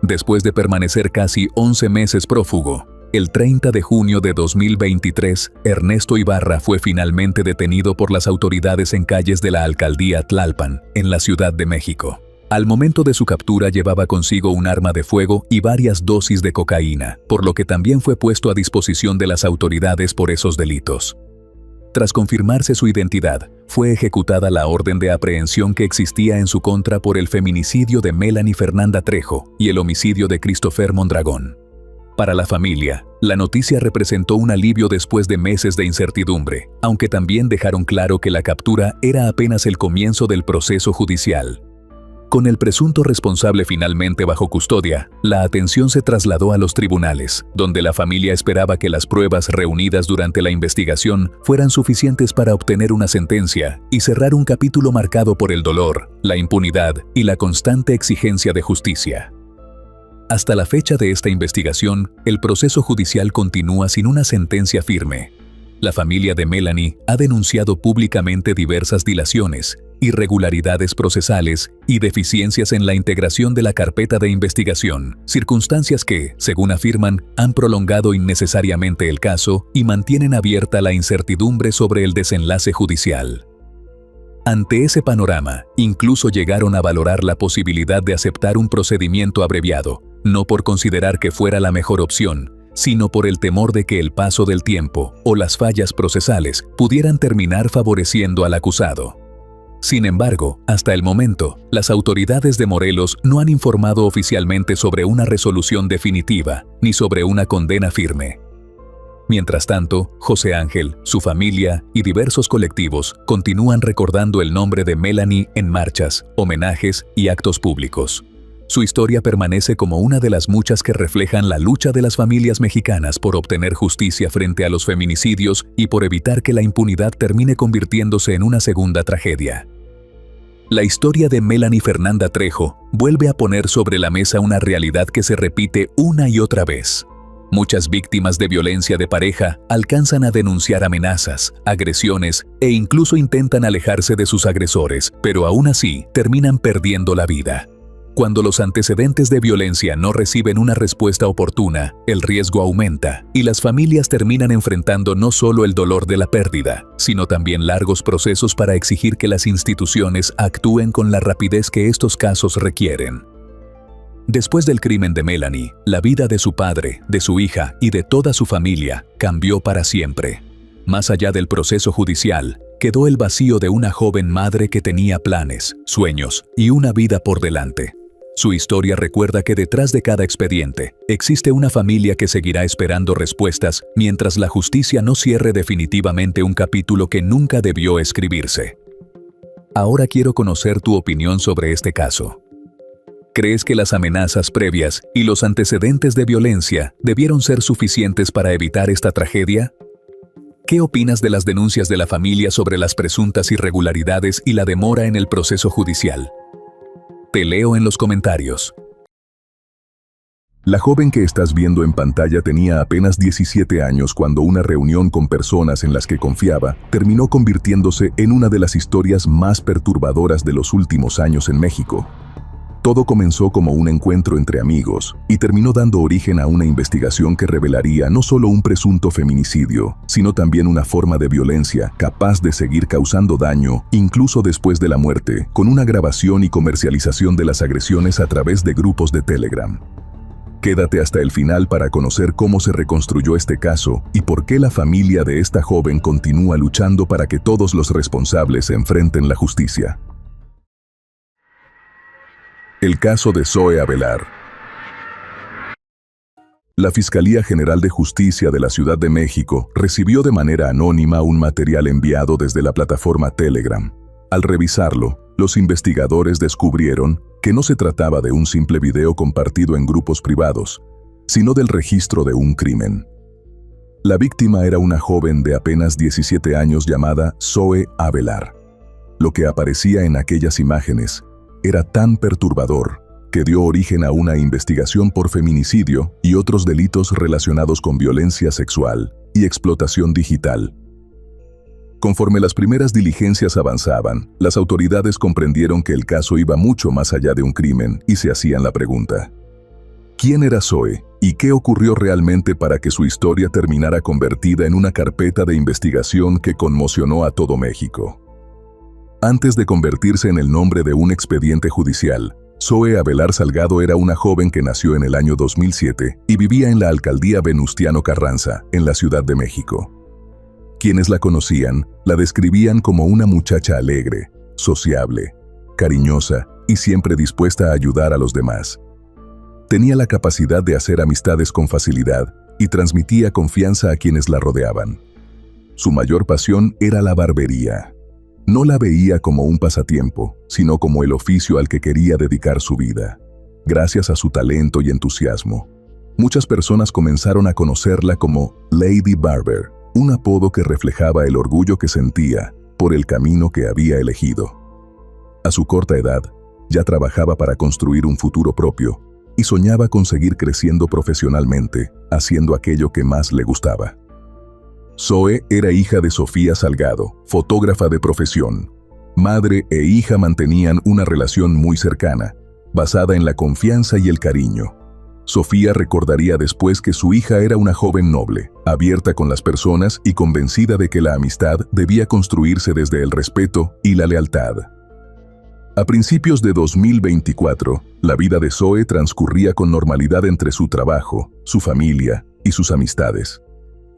Después de permanecer casi 11 meses prófugo, el 30 de junio de 2023, Ernesto Ibarra fue finalmente detenido por las autoridades en calles de la alcaldía Tlalpan, en la Ciudad de México. Al momento de su captura llevaba consigo un arma de fuego y varias dosis de cocaína, por lo que también fue puesto a disposición de las autoridades por esos delitos. Tras confirmarse su identidad, fue ejecutada la orden de aprehensión que existía en su contra por el feminicidio de Melanie Fernanda Trejo y el homicidio de Christopher Mondragón. Para la familia, la noticia representó un alivio después de meses de incertidumbre, aunque también dejaron claro que la captura era apenas el comienzo del proceso judicial. Con el presunto responsable finalmente bajo custodia, la atención se trasladó a los tribunales, donde la familia esperaba que las pruebas reunidas durante la investigación fueran suficientes para obtener una sentencia y cerrar un capítulo marcado por el dolor, la impunidad y la constante exigencia de justicia. Hasta la fecha de esta investigación, el proceso judicial continúa sin una sentencia firme. La familia de Melanie ha denunciado públicamente diversas dilaciones, irregularidades procesales y deficiencias en la integración de la carpeta de investigación, circunstancias que, según afirman, han prolongado innecesariamente el caso y mantienen abierta la incertidumbre sobre el desenlace judicial. Ante ese panorama, incluso llegaron a valorar la posibilidad de aceptar un procedimiento abreviado, no por considerar que fuera la mejor opción, sino por el temor de que el paso del tiempo o las fallas procesales pudieran terminar favoreciendo al acusado. Sin embargo, hasta el momento, las autoridades de Morelos no han informado oficialmente sobre una resolución definitiva ni sobre una condena firme. Mientras tanto, José Ángel, su familia y diversos colectivos continúan recordando el nombre de Melanie en marchas, homenajes y actos públicos. Su historia permanece como una de las muchas que reflejan la lucha de las familias mexicanas por obtener justicia frente a los feminicidios y por evitar que la impunidad termine convirtiéndose en una segunda tragedia. La historia de Melanie Fernanda Trejo vuelve a poner sobre la mesa una realidad que se repite una y otra vez. Muchas víctimas de violencia de pareja alcanzan a denunciar amenazas, agresiones e incluso intentan alejarse de sus agresores, pero aún así terminan perdiendo la vida. Cuando los antecedentes de violencia no reciben una respuesta oportuna, el riesgo aumenta y las familias terminan enfrentando no solo el dolor de la pérdida, sino también largos procesos para exigir que las instituciones actúen con la rapidez que estos casos requieren. Después del crimen de Melanie, la vida de su padre, de su hija y de toda su familia cambió para siempre. Más allá del proceso judicial, quedó el vacío de una joven madre que tenía planes, sueños y una vida por delante. Su historia recuerda que detrás de cada expediente existe una familia que seguirá esperando respuestas mientras la justicia no cierre definitivamente un capítulo que nunca debió escribirse. Ahora quiero conocer tu opinión sobre este caso. ¿Crees que las amenazas previas y los antecedentes de violencia debieron ser suficientes para evitar esta tragedia? ¿Qué opinas de las denuncias de la familia sobre las presuntas irregularidades y la demora en el proceso judicial? Te leo en los comentarios. La joven que estás viendo en pantalla tenía apenas 17 años cuando una reunión con personas en las que confiaba terminó convirtiéndose en una de las historias más perturbadoras de los últimos años en México. Todo comenzó como un encuentro entre amigos y terminó dando origen a una investigación que revelaría no solo un presunto feminicidio, sino también una forma de violencia capaz de seguir causando daño incluso después de la muerte, con una grabación y comercialización de las agresiones a través de grupos de Telegram. Quédate hasta el final para conocer cómo se reconstruyó este caso y por qué la familia de esta joven continúa luchando para que todos los responsables enfrenten la justicia. El caso de Zoe Avelar. La Fiscalía General de Justicia de la Ciudad de México recibió de manera anónima un material enviado desde la plataforma Telegram. Al revisarlo, los investigadores descubrieron que no se trataba de un simple video compartido en grupos privados, sino del registro de un crimen. La víctima era una joven de apenas 17 años llamada Zoe Avelar. Lo que aparecía en aquellas imágenes era tan perturbador que dio origen a una investigación por feminicidio y otros delitos relacionados con violencia sexual y explotación digital. Conforme las primeras diligencias avanzaban, las autoridades comprendieron que el caso iba mucho más allá de un crimen y se hacían la pregunta: ¿quién era Zoe y qué ocurrió realmente para que su historia terminara convertida en una carpeta de investigación que conmocionó a todo México? Antes de convertirse en el nombre de un expediente judicial, Zoe Avelar Salgado era una joven que nació en el año 2007 y vivía en la alcaldía Venustiano Carranza, en la Ciudad de México. Quienes la conocían, la describían como una muchacha alegre, sociable, cariñosa y siempre dispuesta a ayudar a los demás. Tenía la capacidad de hacer amistades con facilidad y transmitía confianza a quienes la rodeaban. Su mayor pasión era la barbería. No la veía como un pasatiempo, sino como el oficio al que quería dedicar su vida. Gracias a su talento y entusiasmo, muchas personas comenzaron a conocerla como Lady Barber, un apodo que reflejaba el orgullo que sentía por el camino que había elegido. A su corta edad, ya trabajaba para construir un futuro propio y soñaba con seguir creciendo profesionalmente, haciendo aquello que más le gustaba. Zoe era hija de Sofía Salgado, fotógrafa de profesión. Madre e hija mantenían una relación muy cercana, basada en la confianza y el cariño. Sofía recordaría después que su hija era una joven noble, abierta con las personas y convencida de que la amistad debía construirse desde el respeto y la lealtad. A principios de 2024, la vida de Zoe transcurría con normalidad entre su trabajo, su familia y sus amistades.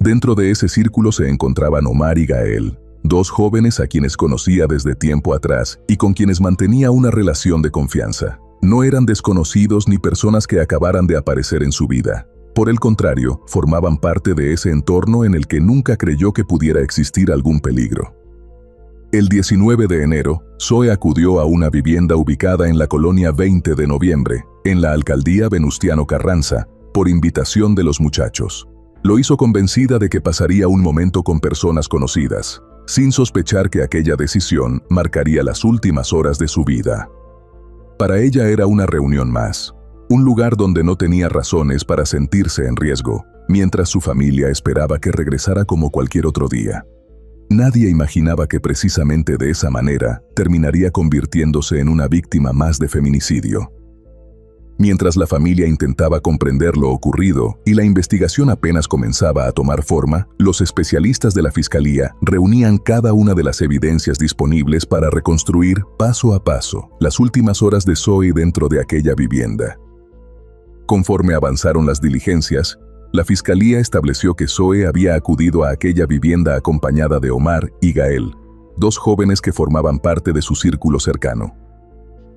Dentro de ese círculo se encontraban Omar y Gael, dos jóvenes a quienes conocía desde tiempo atrás y con quienes mantenía una relación de confianza. No eran desconocidos ni personas que acabaran de aparecer en su vida. Por el contrario, formaban parte de ese entorno en el que nunca creyó que pudiera existir algún peligro. El 19 de enero, Zoe acudió a una vivienda ubicada en la colonia 20 de noviembre, en la alcaldía Venustiano Carranza, por invitación de los muchachos. Lo hizo convencida de que pasaría un momento con personas conocidas, sin sospechar que aquella decisión marcaría las últimas horas de su vida. Para ella era una reunión más, un lugar donde no tenía razones para sentirse en riesgo, mientras su familia esperaba que regresara como cualquier otro día. Nadie imaginaba que precisamente de esa manera terminaría convirtiéndose en una víctima más de feminicidio. Mientras la familia intentaba comprender lo ocurrido y la investigación apenas comenzaba a tomar forma, los especialistas de la Fiscalía reunían cada una de las evidencias disponibles para reconstruir paso a paso las últimas horas de Zoe dentro de aquella vivienda. Conforme avanzaron las diligencias, la Fiscalía estableció que Zoe había acudido a aquella vivienda acompañada de Omar y Gael, dos jóvenes que formaban parte de su círculo cercano.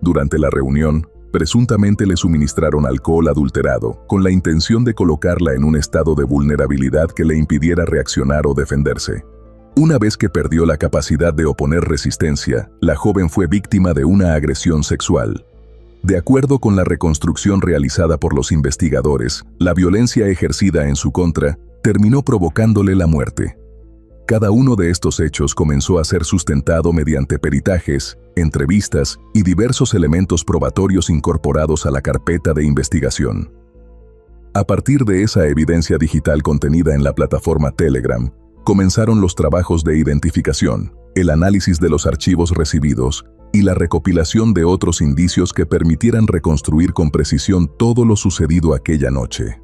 Durante la reunión, presuntamente le suministraron alcohol adulterado, con la intención de colocarla en un estado de vulnerabilidad que le impidiera reaccionar o defenderse. Una vez que perdió la capacidad de oponer resistencia, la joven fue víctima de una agresión sexual. De acuerdo con la reconstrucción realizada por los investigadores, la violencia ejercida en su contra terminó provocándole la muerte. Cada uno de estos hechos comenzó a ser sustentado mediante peritajes, entrevistas y diversos elementos probatorios incorporados a la carpeta de investigación. A partir de esa evidencia digital contenida en la plataforma Telegram, comenzaron los trabajos de identificación, el análisis de los archivos recibidos y la recopilación de otros indicios que permitieran reconstruir con precisión todo lo sucedido aquella noche.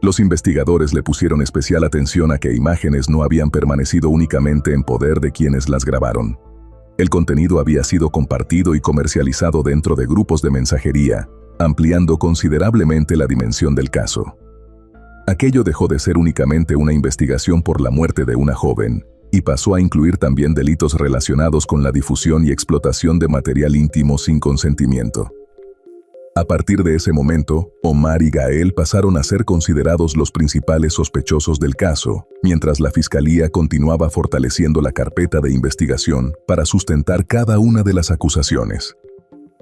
Los investigadores le pusieron especial atención a que imágenes no habían permanecido únicamente en poder de quienes las grabaron. El contenido había sido compartido y comercializado dentro de grupos de mensajería, ampliando considerablemente la dimensión del caso. Aquello dejó de ser únicamente una investigación por la muerte de una joven, y pasó a incluir también delitos relacionados con la difusión y explotación de material íntimo sin consentimiento. A partir de ese momento, Omar y Gael pasaron a ser considerados los principales sospechosos del caso, mientras la Fiscalía continuaba fortaleciendo la carpeta de investigación para sustentar cada una de las acusaciones.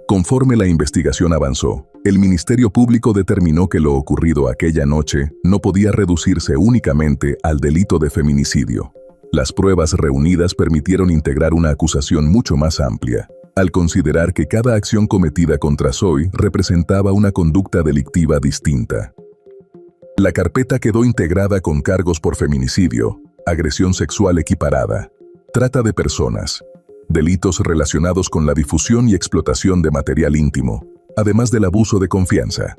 Conforme la investigación avanzó, el Ministerio Público determinó que lo ocurrido aquella noche no podía reducirse únicamente al delito de feminicidio. Las pruebas reunidas permitieron integrar una acusación mucho más amplia, al considerar que cada acción cometida contra Zoe representaba una conducta delictiva distinta. La carpeta quedó integrada con cargos por feminicidio, agresión sexual equiparada, trata de personas, delitos relacionados con la difusión y explotación de material íntimo, además del abuso de confianza.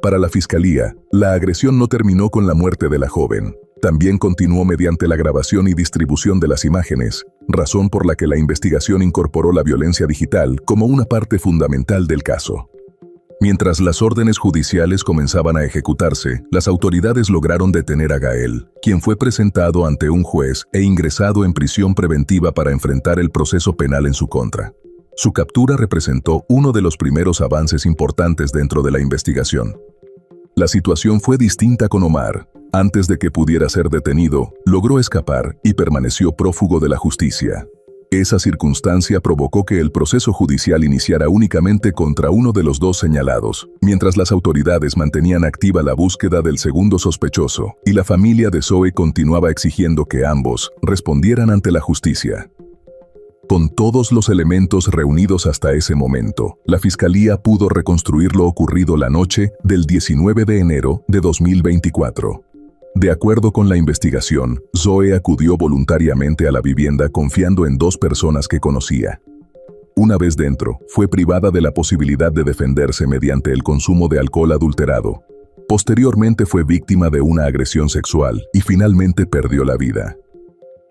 Para la Fiscalía, la agresión no terminó con la muerte de la joven. También continuó mediante la grabación y distribución de las imágenes, razón por la que la investigación incorporó la violencia digital como una parte fundamental del caso. Mientras las órdenes judiciales comenzaban a ejecutarse, las autoridades lograron detener a Gael, quien fue presentado ante un juez e ingresado en prisión preventiva para enfrentar el proceso penal en su contra. Su captura representó uno de los primeros avances importantes dentro de la investigación. La situación fue distinta con Omar. Antes de que pudiera ser detenido, logró escapar y permaneció prófugo de la justicia. Esa circunstancia provocó que el proceso judicial iniciara únicamente contra uno de los dos señalados, mientras las autoridades mantenían activa la búsqueda del segundo sospechoso, y la familia de Zoe continuaba exigiendo que ambos respondieran ante la justicia. Con todos los elementos reunidos hasta ese momento, la Fiscalía pudo reconstruir lo ocurrido la noche del 19 de enero de 2024. De acuerdo con la investigación, Zoe acudió voluntariamente a la vivienda confiando en dos personas que conocía. Una vez dentro, fue privada de la posibilidad de defenderse mediante el consumo de alcohol adulterado. Posteriormente fue víctima de una agresión sexual y finalmente perdió la vida.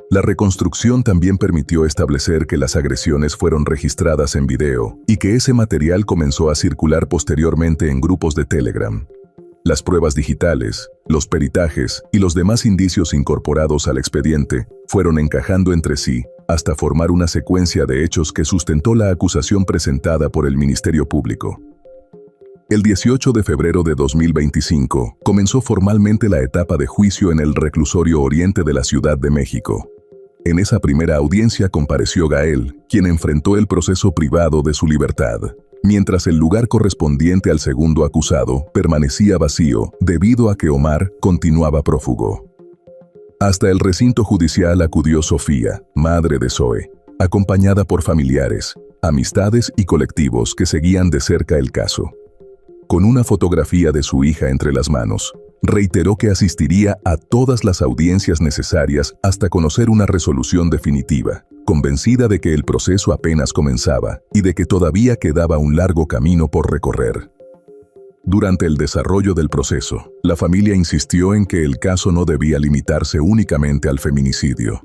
La reconstrucción también permitió establecer que las agresiones fueron registradas en video y que ese material comenzó a circular posteriormente en grupos de Telegram. Las pruebas digitales, los peritajes y los demás indicios incorporados al expediente fueron encajando entre sí hasta formar una secuencia de hechos que sustentó la acusación presentada por el Ministerio Público. El 18 de febrero de 2025 comenzó formalmente la etapa de juicio en el Reclusorio Oriente de la Ciudad de México. En esa primera audiencia compareció Gael, quien enfrentó el proceso privado de su libertad, mientras el lugar correspondiente al segundo acusado permanecía vacío debido a que Omar continuaba prófugo. Hasta el recinto judicial acudió Sofía, madre de Zoe, acompañada por familiares, amistades y colectivos que seguían de cerca el caso. Con una fotografía de su hija entre las manos, reiteró que asistiría a todas las audiencias necesarias hasta conocer una resolución definitiva, convencida de que el proceso apenas comenzaba y de que todavía quedaba un largo camino por recorrer. Durante el desarrollo del proceso, la familia insistió en que el caso no debía limitarse únicamente al feminicidio.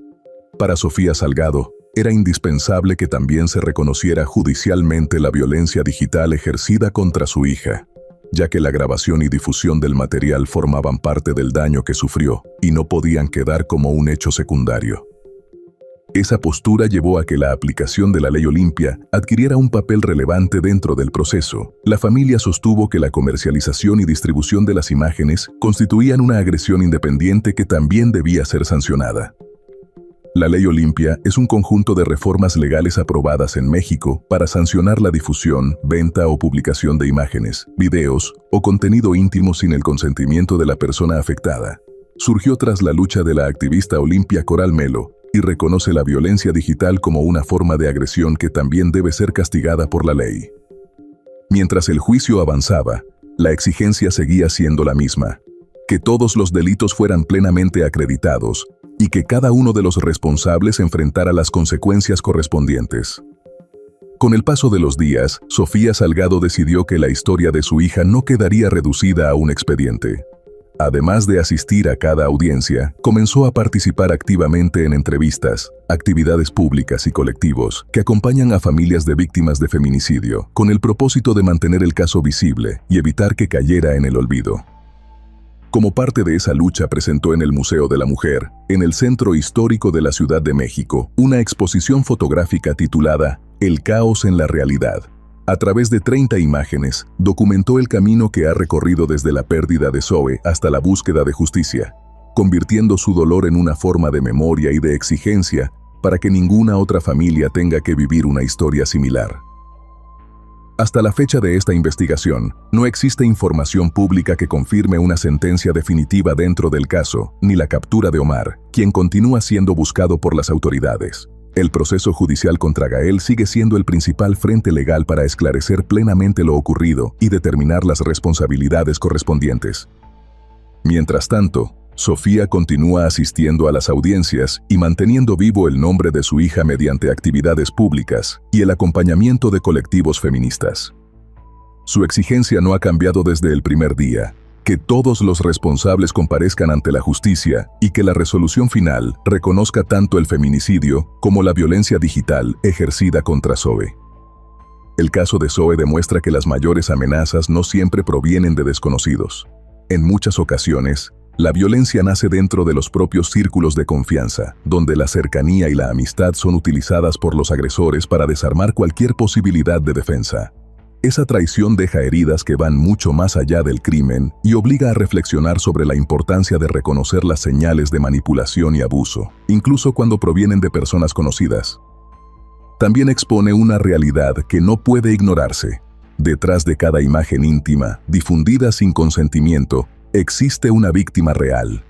Para Sofía Salgado, era indispensable que también se reconociera judicialmente la violencia digital ejercida contra su hija, ya que la grabación y difusión del material formaban parte del daño que sufrió y no podían quedar como un hecho secundario. Esa postura llevó a que la aplicación de la Ley Olimpia adquiriera un papel relevante dentro del proceso. La familia sostuvo que la comercialización y distribución de las imágenes constituían una agresión independiente que también debía ser sancionada. La Ley Olimpia es un conjunto de reformas legales aprobadas en México para sancionar la difusión, venta o publicación de imágenes, videos o contenido íntimo sin el consentimiento de la persona afectada. Surgió tras la lucha de la activista Olimpia Coral Melo y reconoce la violencia digital como una forma de agresión que también debe ser castigada por la ley. Mientras el juicio avanzaba, la exigencia seguía siendo la misma: que todos los delitos fueran plenamente acreditados y que cada uno de los responsables enfrentara las consecuencias correspondientes. Con el paso de los días, Sofía Salgado decidió que la historia de su hija no quedaría reducida a un expediente. Además de asistir a cada audiencia, comenzó a participar activamente en entrevistas, actividades públicas y colectivos que acompañan a familias de víctimas de feminicidio, con el propósito de mantener el caso visible y evitar que cayera en el olvido. Como parte de esa lucha, presentó en el Museo de la Mujer, en el Centro Histórico de la Ciudad de México, una exposición fotográfica titulada El caos en la realidad, A través de 30 imágenes, documentó el camino que ha recorrido desde la pérdida de Zoe hasta la búsqueda de justicia, convirtiendo su dolor en una forma de memoria y de exigencia para que ninguna otra familia tenga que vivir una historia similar. Hasta la fecha de esta investigación, no existe información pública que confirme una sentencia definitiva dentro del caso, ni la captura de Omar, quien continúa siendo buscado por las autoridades. El proceso judicial contra Gael sigue siendo el principal frente legal para esclarecer plenamente lo ocurrido y determinar las responsabilidades correspondientes. Mientras tanto, Sofía continúa asistiendo a las audiencias y manteniendo vivo el nombre de su hija mediante actividades públicas y el acompañamiento de colectivos feministas. Su exigencia no ha cambiado desde el primer día: que todos los responsables comparezcan ante la justicia y que la resolución final reconozca tanto el feminicidio como la violencia digital ejercida contra Zoe. El caso de Zoe demuestra que las mayores amenazas no siempre provienen de desconocidos. En muchas ocasiones, la violencia nace dentro de los propios círculos de confianza, donde la cercanía y la amistad son utilizadas por los agresores para desarmar cualquier posibilidad de defensa. Esa traición deja heridas que van mucho más allá del crimen y obliga a reflexionar sobre la importancia de reconocer las señales de manipulación y abuso, incluso cuando provienen de personas conocidas. También expone una realidad que no puede ignorarse. Detrás de cada imagen íntima, difundida sin consentimiento, existe una víctima real.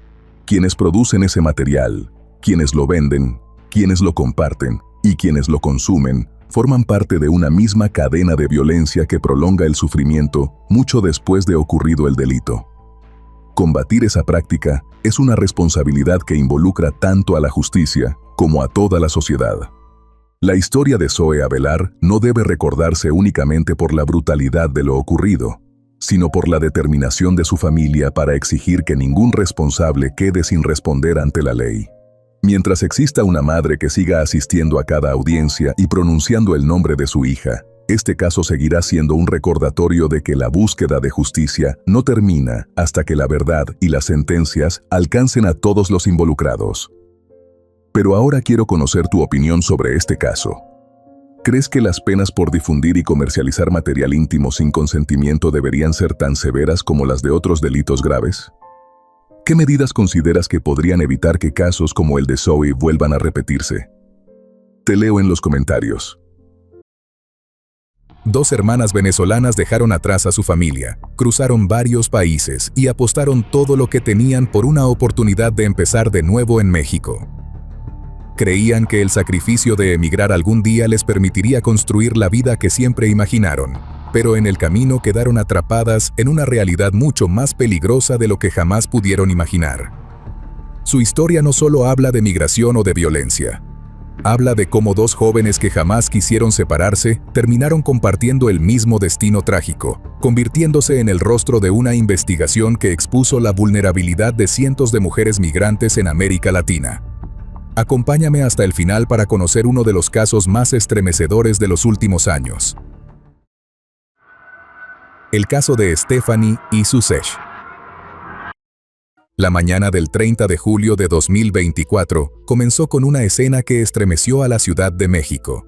Quienes producen ese material, quienes lo venden, quienes lo comparten y quienes lo consumen, forman parte de una misma cadena de violencia que prolonga el sufrimiento mucho después de ocurrido el delito. Combatir esa práctica es una responsabilidad que involucra tanto a la justicia como a toda la sociedad. La historia de Zoe Avelar no debe recordarse únicamente por la brutalidad de lo ocurrido, sino por la determinación de su familia para exigir que ningún responsable quede sin responder ante la ley. Mientras exista una madre que siga asistiendo a cada audiencia y pronunciando el nombre de su hija, este caso seguirá siendo un recordatorio de que la búsqueda de justicia no termina hasta que la verdad y las sentencias alcancen a todos los involucrados. Pero ahora quiero conocer tu opinión sobre este caso. ¿Crees que las penas por difundir y comercializar material íntimo sin consentimiento deberían ser tan severas como las de otros delitos graves? ¿Qué medidas consideras que podrían evitar que casos como el de Zoe vuelvan a repetirse? Te leo en los comentarios. 2 hermanas venezolanas dejaron atrás a su familia, cruzaron varios países y apostaron todo lo que tenían por una oportunidad de empezar de nuevo en México. Creían que el sacrificio de emigrar algún día les permitiría construir la vida que siempre imaginaron, pero en el camino quedaron atrapadas en una realidad mucho más peligrosa de lo que jamás pudieron imaginar. Su historia no solo habla de migración o de violencia. Habla de cómo 2 jóvenes que jamás quisieron separarse terminaron compartiendo el mismo destino trágico, convirtiéndose en el rostro de una investigación que expuso la vulnerabilidad de cientos de mujeres migrantes en América Latina. Acompáñame hasta el final para conocer uno de los casos más estremecedores de los últimos años. El caso de Stephanie y Susesh. La mañana del 30 de julio de 2024 comenzó con una escena que estremeció a la Ciudad de México.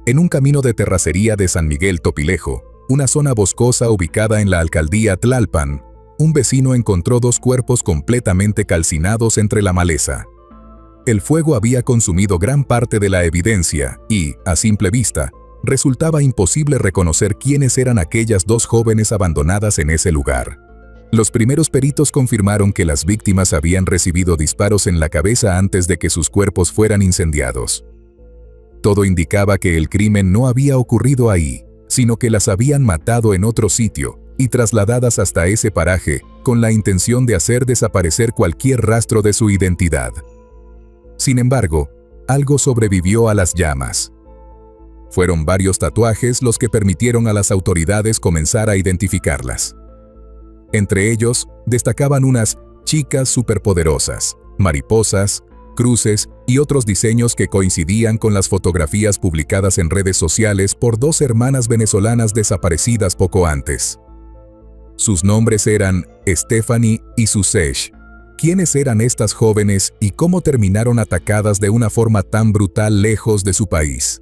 En un camino de terracería de San Miguel Topilejo, una zona boscosa ubicada en la alcaldía Tlalpan, un vecino encontró 2 cuerpos completamente calcinados entre la maleza. El fuego había consumido gran parte de la evidencia y, a simple vista, resultaba imposible reconocer quiénes eran aquellas 2 jóvenes abandonadas en ese lugar. Los primeros peritos confirmaron que las víctimas habían recibido disparos en la cabeza antes de que sus cuerpos fueran incendiados. Todo indicaba que el crimen no había ocurrido ahí, sino que las habían matado en otro sitio y trasladadas hasta ese paraje con la intención de hacer desaparecer cualquier rastro de su identidad. Sin embargo, algo sobrevivió a las llamas. Fueron varios tatuajes los que permitieron a las autoridades comenzar a identificarlas. Entre ellos, destacaban unas chicas superpoderosas, mariposas, cruces y otros diseños que coincidían con las fotografías publicadas en redes sociales por 2 hermanas venezolanas desaparecidas poco antes. Sus nombres eran Stephanie y Susesh. ¿Quiénes eran estas jóvenes y cómo terminaron atacadas de una forma tan brutal lejos de su país?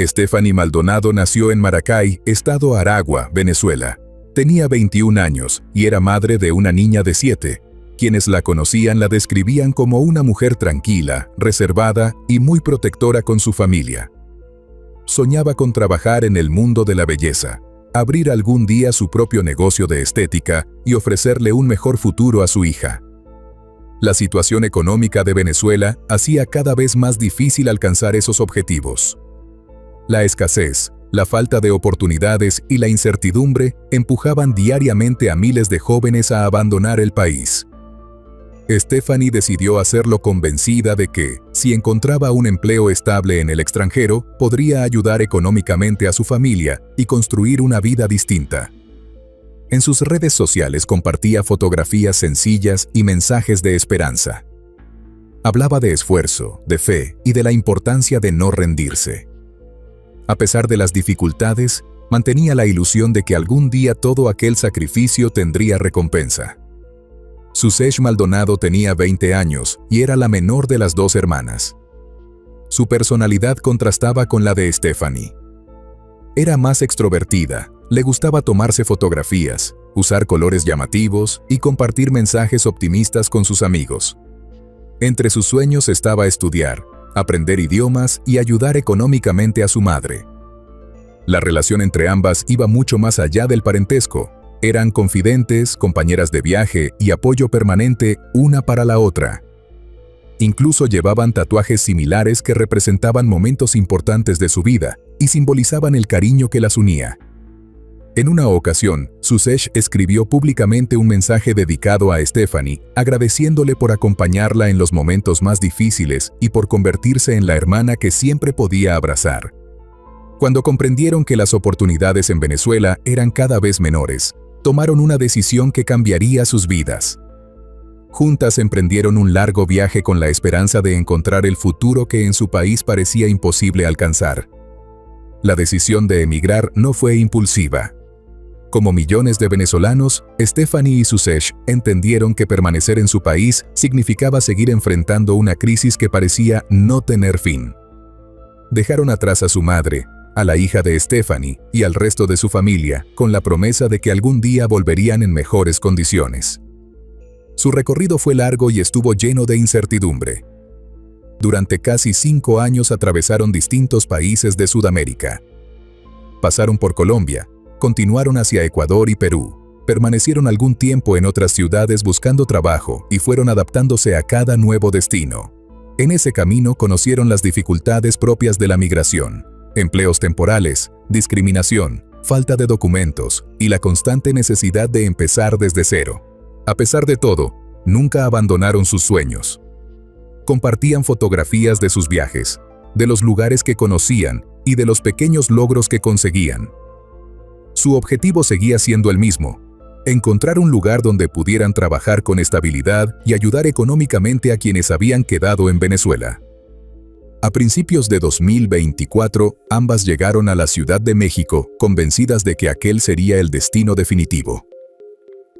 Stephanie Maldonado nació en Maracay, estado Aragua, Venezuela. Tenía 21 años y era madre de una niña de 7. Quienes la conocían la describían como una mujer tranquila, reservada y muy protectora con su familia. Soñaba con trabajar en el mundo de la belleza, abrir algún día su propio negocio de estética y ofrecerle un mejor futuro a su hija. La situación económica de Venezuela hacía cada vez más difícil alcanzar esos objetivos. La escasez, la falta de oportunidades y la incertidumbre empujaban diariamente a miles de jóvenes a abandonar el país. Stephanie decidió hacerlo convencida de que, si encontraba un empleo estable en el extranjero, podría ayudar económicamente a su familia y construir una vida distinta. En sus redes sociales compartía fotografías sencillas y mensajes de esperanza. Hablaba de esfuerzo, de fe y de la importancia de no rendirse. A pesar de las dificultades, mantenía la ilusión de que algún día todo aquel sacrificio tendría recompensa. Susesh Maldonado tenía 20 años y era la menor de las 2 hermanas. Su personalidad contrastaba con la de Stephanie. Era más extrovertida, le gustaba tomarse fotografías, usar colores llamativos y compartir mensajes optimistas con sus amigos. Entre sus sueños estaba estudiar, aprender idiomas y ayudar económicamente a su madre. La relación entre ambas iba mucho más allá del parentesco. Eran confidentes, compañeras de viaje y apoyo permanente una para la otra. Incluso llevaban tatuajes similares que representaban momentos importantes de su vida y simbolizaban el cariño que las unía. En una ocasión, Susesh escribió públicamente un mensaje dedicado a Stephanie, agradeciéndole por acompañarla en los momentos más difíciles y por convertirse en la hermana que siempre podía abrazar. Cuando comprendieron que las oportunidades en Venezuela eran cada vez menores, tomaron una decisión que cambiaría sus vidas. Juntas emprendieron un largo viaje con la esperanza de encontrar el futuro que en su país parecía imposible alcanzar. La decisión de emigrar no fue impulsiva. Como millones de venezolanos, Stephanie y Susesh entendieron que permanecer en su país significaba seguir enfrentando una crisis que parecía no tener fin. Dejaron atrás a su madre, a la hija de Stephanie y al resto de su familia, con la promesa de que algún día volverían en mejores condiciones. Su recorrido fue largo y estuvo lleno de incertidumbre. Durante casi 5 años atravesaron distintos países de Sudamérica. Pasaron por Colombia, continuaron hacia Ecuador y Perú, permanecieron algún tiempo en otras ciudades buscando trabajo y fueron adaptándose a cada nuevo destino. En ese camino conocieron las dificultades propias de la migración. Empleos temporales, discriminación, falta de documentos y la constante necesidad de empezar desde cero. A pesar de todo, nunca abandonaron sus sueños. Compartían fotografías de sus viajes, de los lugares que conocían y de los pequeños logros que conseguían. Su objetivo seguía siendo el mismo: encontrar un lugar donde pudieran trabajar con estabilidad y ayudar económicamente a quienes habían quedado en Venezuela. A principios de 2024, ambas llegaron a la Ciudad de México, convencidas de que aquel sería el destino definitivo.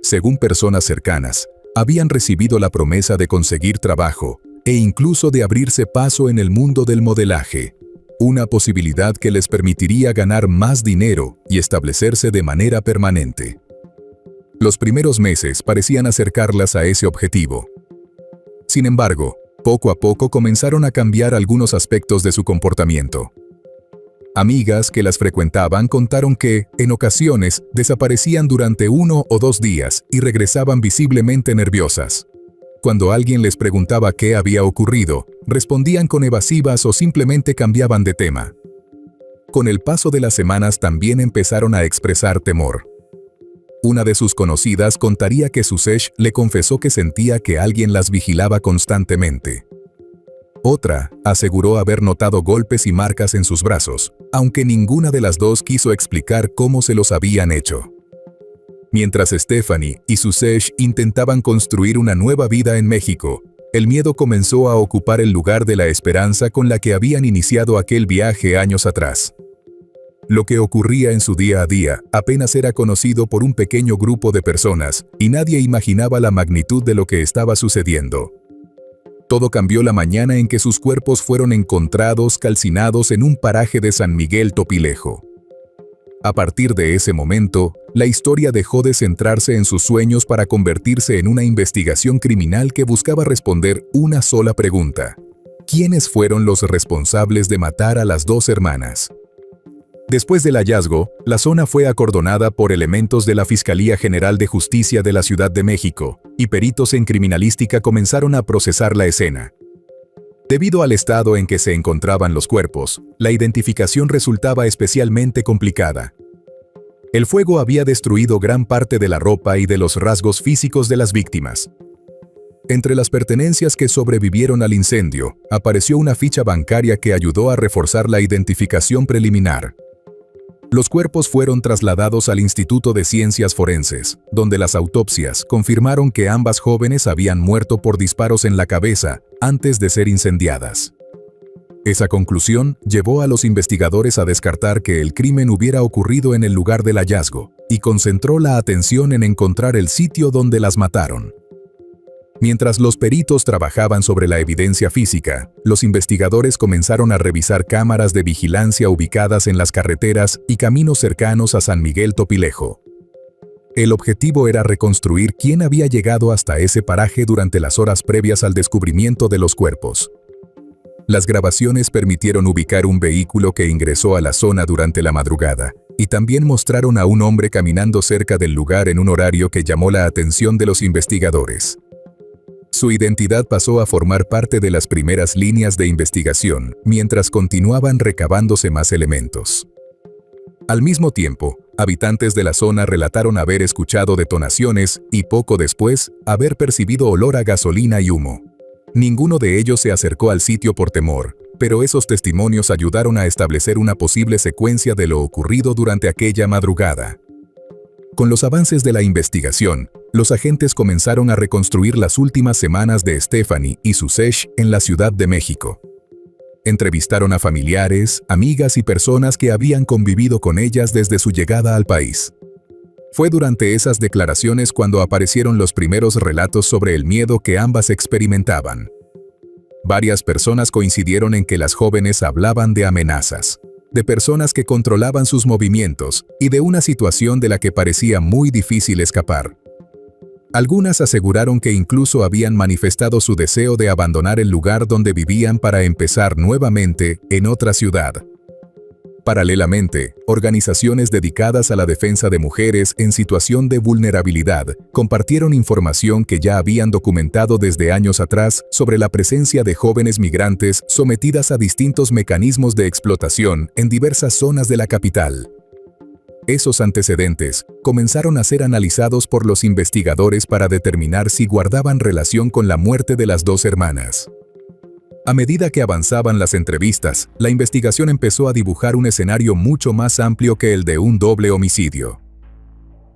Según personas cercanas, habían recibido la promesa de conseguir trabajo e incluso de abrirse paso en el mundo del modelaje, una posibilidad que les permitiría ganar más dinero y establecerse de manera permanente. Los primeros meses parecían acercarlas a ese objetivo. Sin embargo, poco a poco comenzaron a cambiar algunos aspectos de su comportamiento. Amigas que las frecuentaban contaron que, en ocasiones, desaparecían durante 1 o 2 días y regresaban visiblemente nerviosas. Cuando alguien les preguntaba qué había ocurrido, respondían con evasivas o simplemente cambiaban de tema. Con el paso de las semanas también empezaron a expresar temor. Una de sus conocidas contaría que Susesh le confesó que sentía que alguien las vigilaba constantemente. Otra aseguró haber notado golpes y marcas en sus brazos, aunque ninguna de las dos quiso explicar cómo se los habían hecho. Mientras Stephanie y Susesh intentaban construir una nueva vida en México, el miedo comenzó a ocupar el lugar de la esperanza con la que habían iniciado aquel viaje años atrás. Lo que ocurría en su día a día apenas era conocido por un pequeño grupo de personas y nadie imaginaba la magnitud de lo que estaba sucediendo. Todo cambió la mañana en que sus cuerpos fueron encontrados calcinados en un paraje de San Miguel Topilejo. A partir de ese momento, la historia dejó de centrarse en sus sueños para convertirse en una investigación criminal que buscaba responder una sola pregunta: ¿quiénes fueron los responsables de matar a las dos hermanas? Después del hallazgo, la zona fue acordonada por elementos de la Fiscalía General de Justicia de la Ciudad de México, y peritos en criminalística comenzaron a procesar la escena. Debido al estado en que se encontraban los cuerpos, la identificación resultaba especialmente complicada. El fuego había destruido gran parte de la ropa y de los rasgos físicos de las víctimas. Entre las pertenencias que sobrevivieron al incendio, apareció una ficha bancaria que ayudó a reforzar la identificación preliminar. Los cuerpos fueron trasladados al Instituto de Ciencias Forenses, donde las autopsias confirmaron que ambas jóvenes habían muerto por disparos en la cabeza antes de ser incendiadas. Esa conclusión llevó a los investigadores a descartar que el crimen hubiera ocurrido en el lugar del hallazgo, y concentró la atención en encontrar el sitio donde las mataron. Mientras los peritos trabajaban sobre la evidencia física, los investigadores comenzaron a revisar cámaras de vigilancia ubicadas en las carreteras y caminos cercanos a San Miguel Topilejo. El objetivo era reconstruir quién había llegado hasta ese paraje durante las horas previas al descubrimiento de los cuerpos. Las grabaciones permitieron ubicar un vehículo que ingresó a la zona durante la madrugada, y también mostraron a un hombre caminando cerca del lugar en un horario que llamó la atención de los investigadores. Su identidad pasó a formar parte de las primeras líneas de investigación, mientras continuaban recabándose más elementos. Al mismo tiempo, habitantes de la zona relataron haber escuchado detonaciones y, poco después, haber percibido olor a gasolina y humo. Ninguno de ellos se acercó al sitio por temor, pero esos testimonios ayudaron a establecer una posible secuencia de lo ocurrido durante aquella madrugada. Con los avances de la investigación, los agentes comenzaron a reconstruir las últimas semanas de Stephanie y Suzesh en la Ciudad de México. Entrevistaron a familiares, amigas y personas que habían convivido con ellas desde su llegada al país. Fue durante esas declaraciones cuando aparecieron los primeros relatos sobre el miedo que ambas experimentaban. Varias personas coincidieron en que las jóvenes hablaban de amenazas, de personas que controlaban sus movimientos y de una situación de la que parecía muy difícil escapar. Algunas aseguraron que incluso habían manifestado su deseo de abandonar el lugar donde vivían para empezar nuevamente en otra ciudad. Paralelamente, organizaciones dedicadas a la defensa de mujeres en situación de vulnerabilidad compartieron información que ya habían documentado desde años atrás sobre la presencia de jóvenes migrantes sometidas a distintos mecanismos de explotación en diversas zonas de la capital. Esos antecedentes comenzaron a ser analizados por los investigadores para determinar si guardaban relación con la muerte de las dos hermanas. A medida que avanzaban las entrevistas, la investigación empezó a dibujar un escenario mucho más amplio que el de un doble homicidio.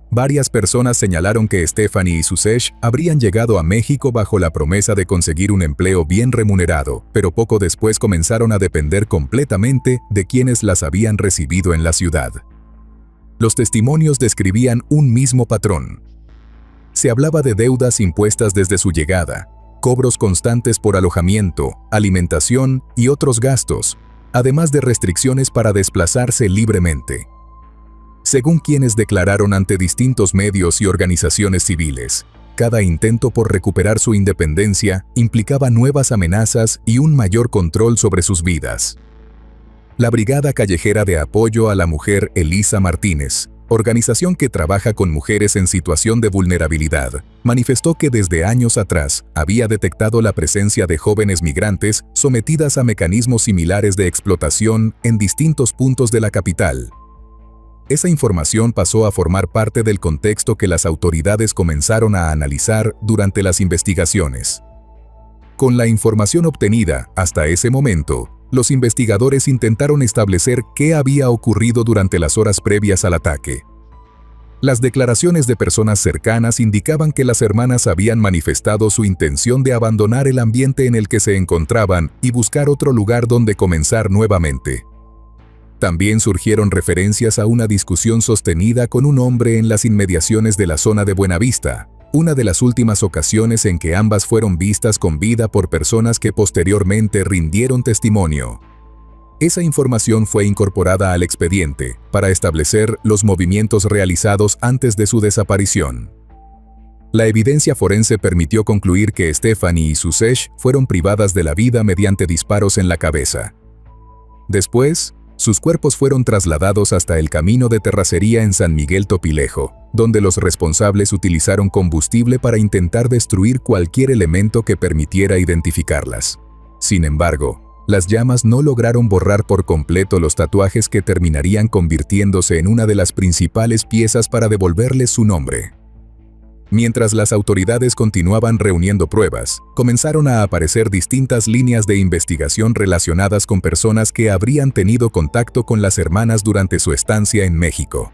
Varias personas señalaron que Stephanie y Suzesh habrían llegado a México bajo la promesa de conseguir un empleo bien remunerado, pero poco después comenzaron a depender completamente de quienes las habían recibido en la ciudad. Los testimonios describían un mismo patrón. Se hablaba de deudas impuestas desde su llegada, cobros constantes por alojamiento, alimentación y otros gastos, además de restricciones para desplazarse libremente. Según quienes declararon ante distintos medios y organizaciones civiles, cada intento por recuperar su independencia implicaba nuevas amenazas y un mayor control sobre sus vidas. La Brigada Callejera de Apoyo a la Mujer Elisa Martínez, organización que trabaja con mujeres en situación de vulnerabilidad, manifestó que desde años atrás había detectado la presencia de jóvenes migrantes sometidas a mecanismos similares de explotación en distintos puntos de la capital. Esa información pasó a formar parte del contexto que las autoridades comenzaron a analizar durante las investigaciones. Con la información obtenida hasta ese momento, los investigadores intentaron establecer qué había ocurrido durante las horas previas al ataque. Las declaraciones de personas cercanas indicaban que las hermanas habían manifestado su intención de abandonar el ambiente en el que se encontraban y buscar otro lugar donde comenzar nuevamente. También surgieron referencias a una discusión sostenida con un hombre en las inmediaciones de la zona de Buenavista, una de las últimas ocasiones en que ambas fueron vistas con vida por personas que posteriormente rindieron testimonio. Esa información fue incorporada al expediente para establecer los movimientos realizados antes de su desaparición. La evidencia forense permitió concluir que Stephanie y Suzesh fueron privadas de la vida mediante disparos en la cabeza. Después, sus cuerpos fueron trasladados hasta el camino de terracería en San Miguel Topilejo, donde los responsables utilizaron combustible para intentar destruir cualquier elemento que permitiera identificarlas. Sin embargo, las llamas no lograron borrar por completo los tatuajes que terminarían convirtiéndose en una de las principales piezas para devolverles su nombre. Mientras las autoridades continuaban reuniendo pruebas, comenzaron a aparecer distintas líneas de investigación relacionadas con personas que habrían tenido contacto con las hermanas durante su estancia en México.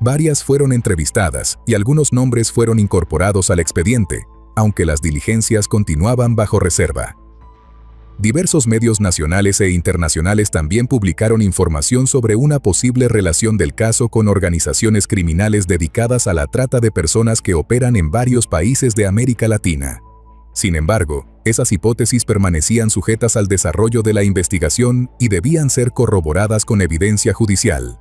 Varias fueron entrevistadas y algunos nombres fueron incorporados al expediente, aunque las diligencias continuaban bajo reserva. Diversos medios nacionales e internacionales también publicaron información sobre una posible relación del caso con organizaciones criminales dedicadas a la trata de personas que operan en varios países de América Latina. Sin embargo, esas hipótesis permanecían sujetas al desarrollo de la investigación y debían ser corroboradas con evidencia judicial.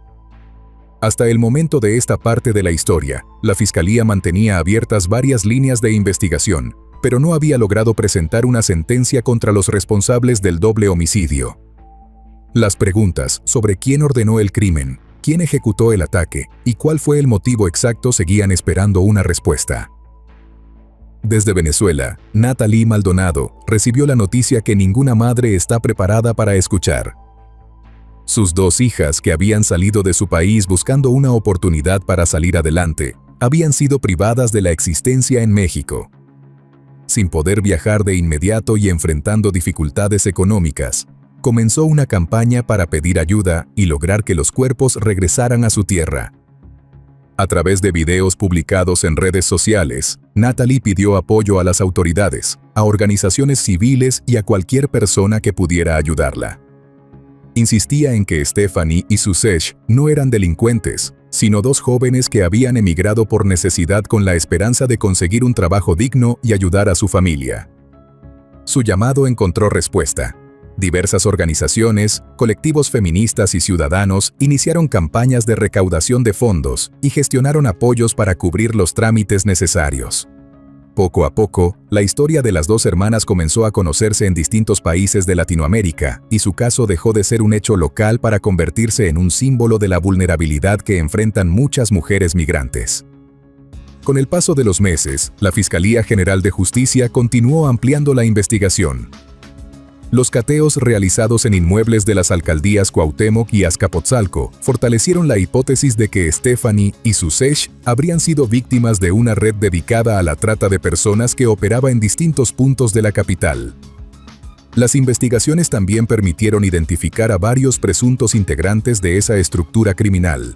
Hasta el momento de esta parte de la historia, la Fiscalía mantenía abiertas varias líneas de investigación, pero no había logrado presentar una sentencia contra los responsables del doble homicidio. Las preguntas sobre quién ordenó el crimen, quién ejecutó el ataque y cuál fue el motivo exacto seguían esperando una respuesta. Desde Venezuela, Natalie Maldonado recibió la noticia que ninguna madre está preparada para escuchar. Sus dos hijas, que habían salido de su país buscando una oportunidad para salir adelante, habían sido privadas de la existencia en México. Sin poder viajar de inmediato y enfrentando dificultades económicas, comenzó una campaña para pedir ayuda y lograr que los cuerpos regresaran a su tierra. A través de videos publicados en redes sociales, Natalie pidió apoyo a las autoridades, a organizaciones civiles y a cualquier persona que pudiera ayudarla. Insistía en que Stephanie y Suzesh no eran delincuentes, sino dos jóvenes que habían emigrado por necesidad con la esperanza de conseguir un trabajo digno y ayudar a su familia. Su llamado encontró respuesta. Diversas organizaciones, colectivos feministas y ciudadanos iniciaron campañas de recaudación de fondos y gestionaron apoyos para cubrir los trámites necesarios. Poco a poco, la historia de las dos hermanas comenzó a conocerse en distintos países de Latinoamérica, y su caso dejó de ser un hecho local para convertirse en un símbolo de la vulnerabilidad que enfrentan muchas mujeres migrantes. Con el paso de los meses, la Fiscalía General de Justicia continuó ampliando la investigación. Los cateos realizados en inmuebles de las alcaldías Cuauhtémoc y Azcapotzalco fortalecieron la hipótesis de que Stephanie y Suzesh habrían sido víctimas de una red dedicada a la trata de personas que operaba en distintos puntos de la capital. Las investigaciones también permitieron identificar a varios presuntos integrantes de esa estructura criminal.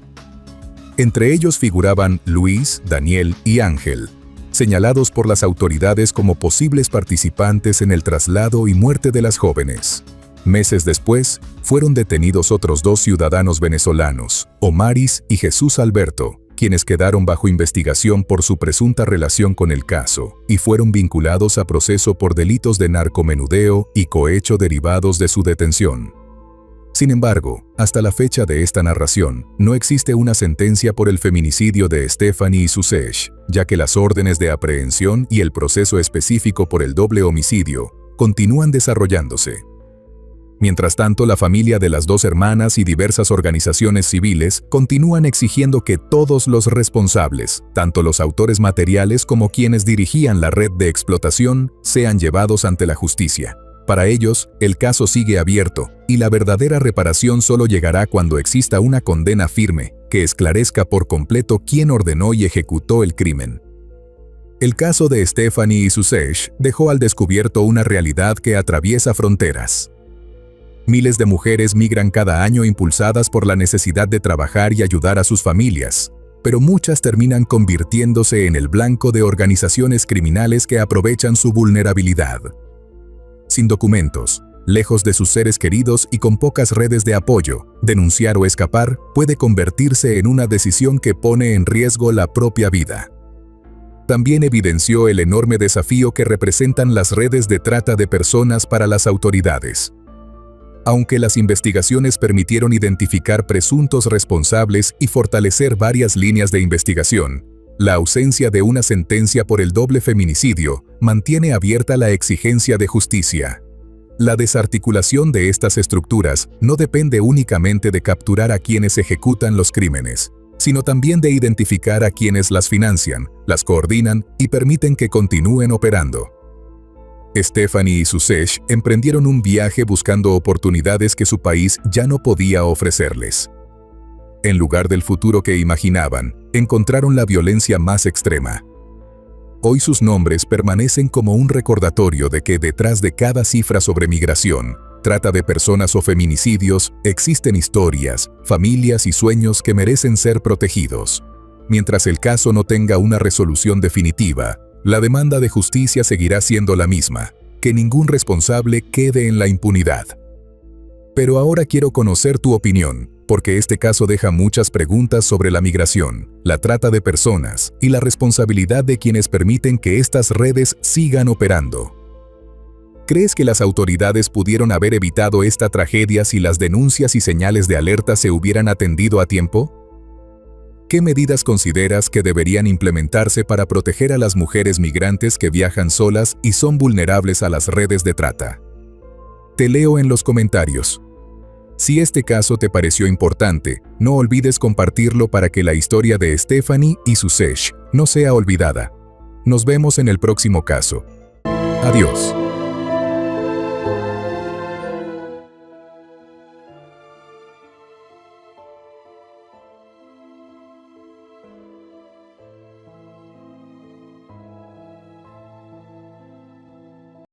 Entre ellos figuraban Luis, Daniel y Ángel, señalados por las autoridades como posibles participantes en el traslado y muerte de las jóvenes. Meses después, fueron detenidos otros dos ciudadanos venezolanos, Omaris y Jesús Alberto, quienes quedaron bajo investigación por su presunta relación con el caso, y fueron vinculados a proceso por delitos de narcomenudeo y cohecho derivados de su detención. Sin embargo, hasta la fecha de esta narración, no existe una sentencia por el feminicidio de Stephanie y Suzesh, ya que las órdenes de aprehensión y el proceso específico por el doble homicidio continúan desarrollándose. Mientras tanto, la familia de las dos hermanas y diversas organizaciones civiles continúan exigiendo que todos los responsables, tanto los autores materiales como quienes dirigían la red de explotación, sean llevados ante la justicia. Para ellos, el caso sigue abierto, y la verdadera reparación solo llegará cuando exista una condena firme, que esclarezca por completo quién ordenó y ejecutó el crimen. El caso de Stephanie y Suzesh dejó al descubierto una realidad que atraviesa fronteras. Miles de mujeres migran cada año impulsadas por la necesidad de trabajar y ayudar a sus familias, pero muchas terminan convirtiéndose en el blanco de organizaciones criminales que aprovechan su vulnerabilidad. Sin documentos, lejos de sus seres queridos y con pocas redes de apoyo, denunciar o escapar puede convertirse en una decisión que pone en riesgo la propia vida. también evidenció el enorme desafío que representan las redes de trata de personas para las autoridades. Aunque las investigaciones permitieron identificar presuntos responsables y fortalecer varias líneas de investigación, la ausencia de una sentencia por el doble feminicidio mantiene abierta la exigencia de justicia. La desarticulación de estas estructuras no depende únicamente de capturar a quienes ejecutan los crímenes, sino también de identificar a quienes las financian, las coordinan y permiten que continúen operando. Stephanie y Susesh emprendieron un viaje buscando oportunidades que su país ya no podía ofrecerles. En lugar del futuro que imaginaban, encontraron la violencia más extrema. Hoy sus nombres permanecen como un recordatorio de que detrás de cada cifra sobre migración, trata de personas o feminicidios, existen historias, familias y sueños que merecen ser protegidos. Mientras el caso no tenga una resolución definitiva, la demanda de justicia seguirá siendo la misma, que ningún responsable quede en la impunidad. Pero ahora quiero conocer tu opinión, porque este caso deja muchas preguntas sobre la migración, la trata de personas y la responsabilidad de quienes permiten que estas redes sigan operando. ¿Crees que las autoridades pudieron haber evitado esta tragedia si las denuncias y señales de alerta se hubieran atendido a tiempo? ¿Qué medidas consideras que deberían implementarse para proteger a las mujeres migrantes que viajan solas y son vulnerables a las redes de trata? Te leo en los comentarios. Si este caso te pareció importante, no olvides compartirlo para que la historia de Stephanie y Susesh no sea olvidada. Nos vemos en el próximo caso. Adiós.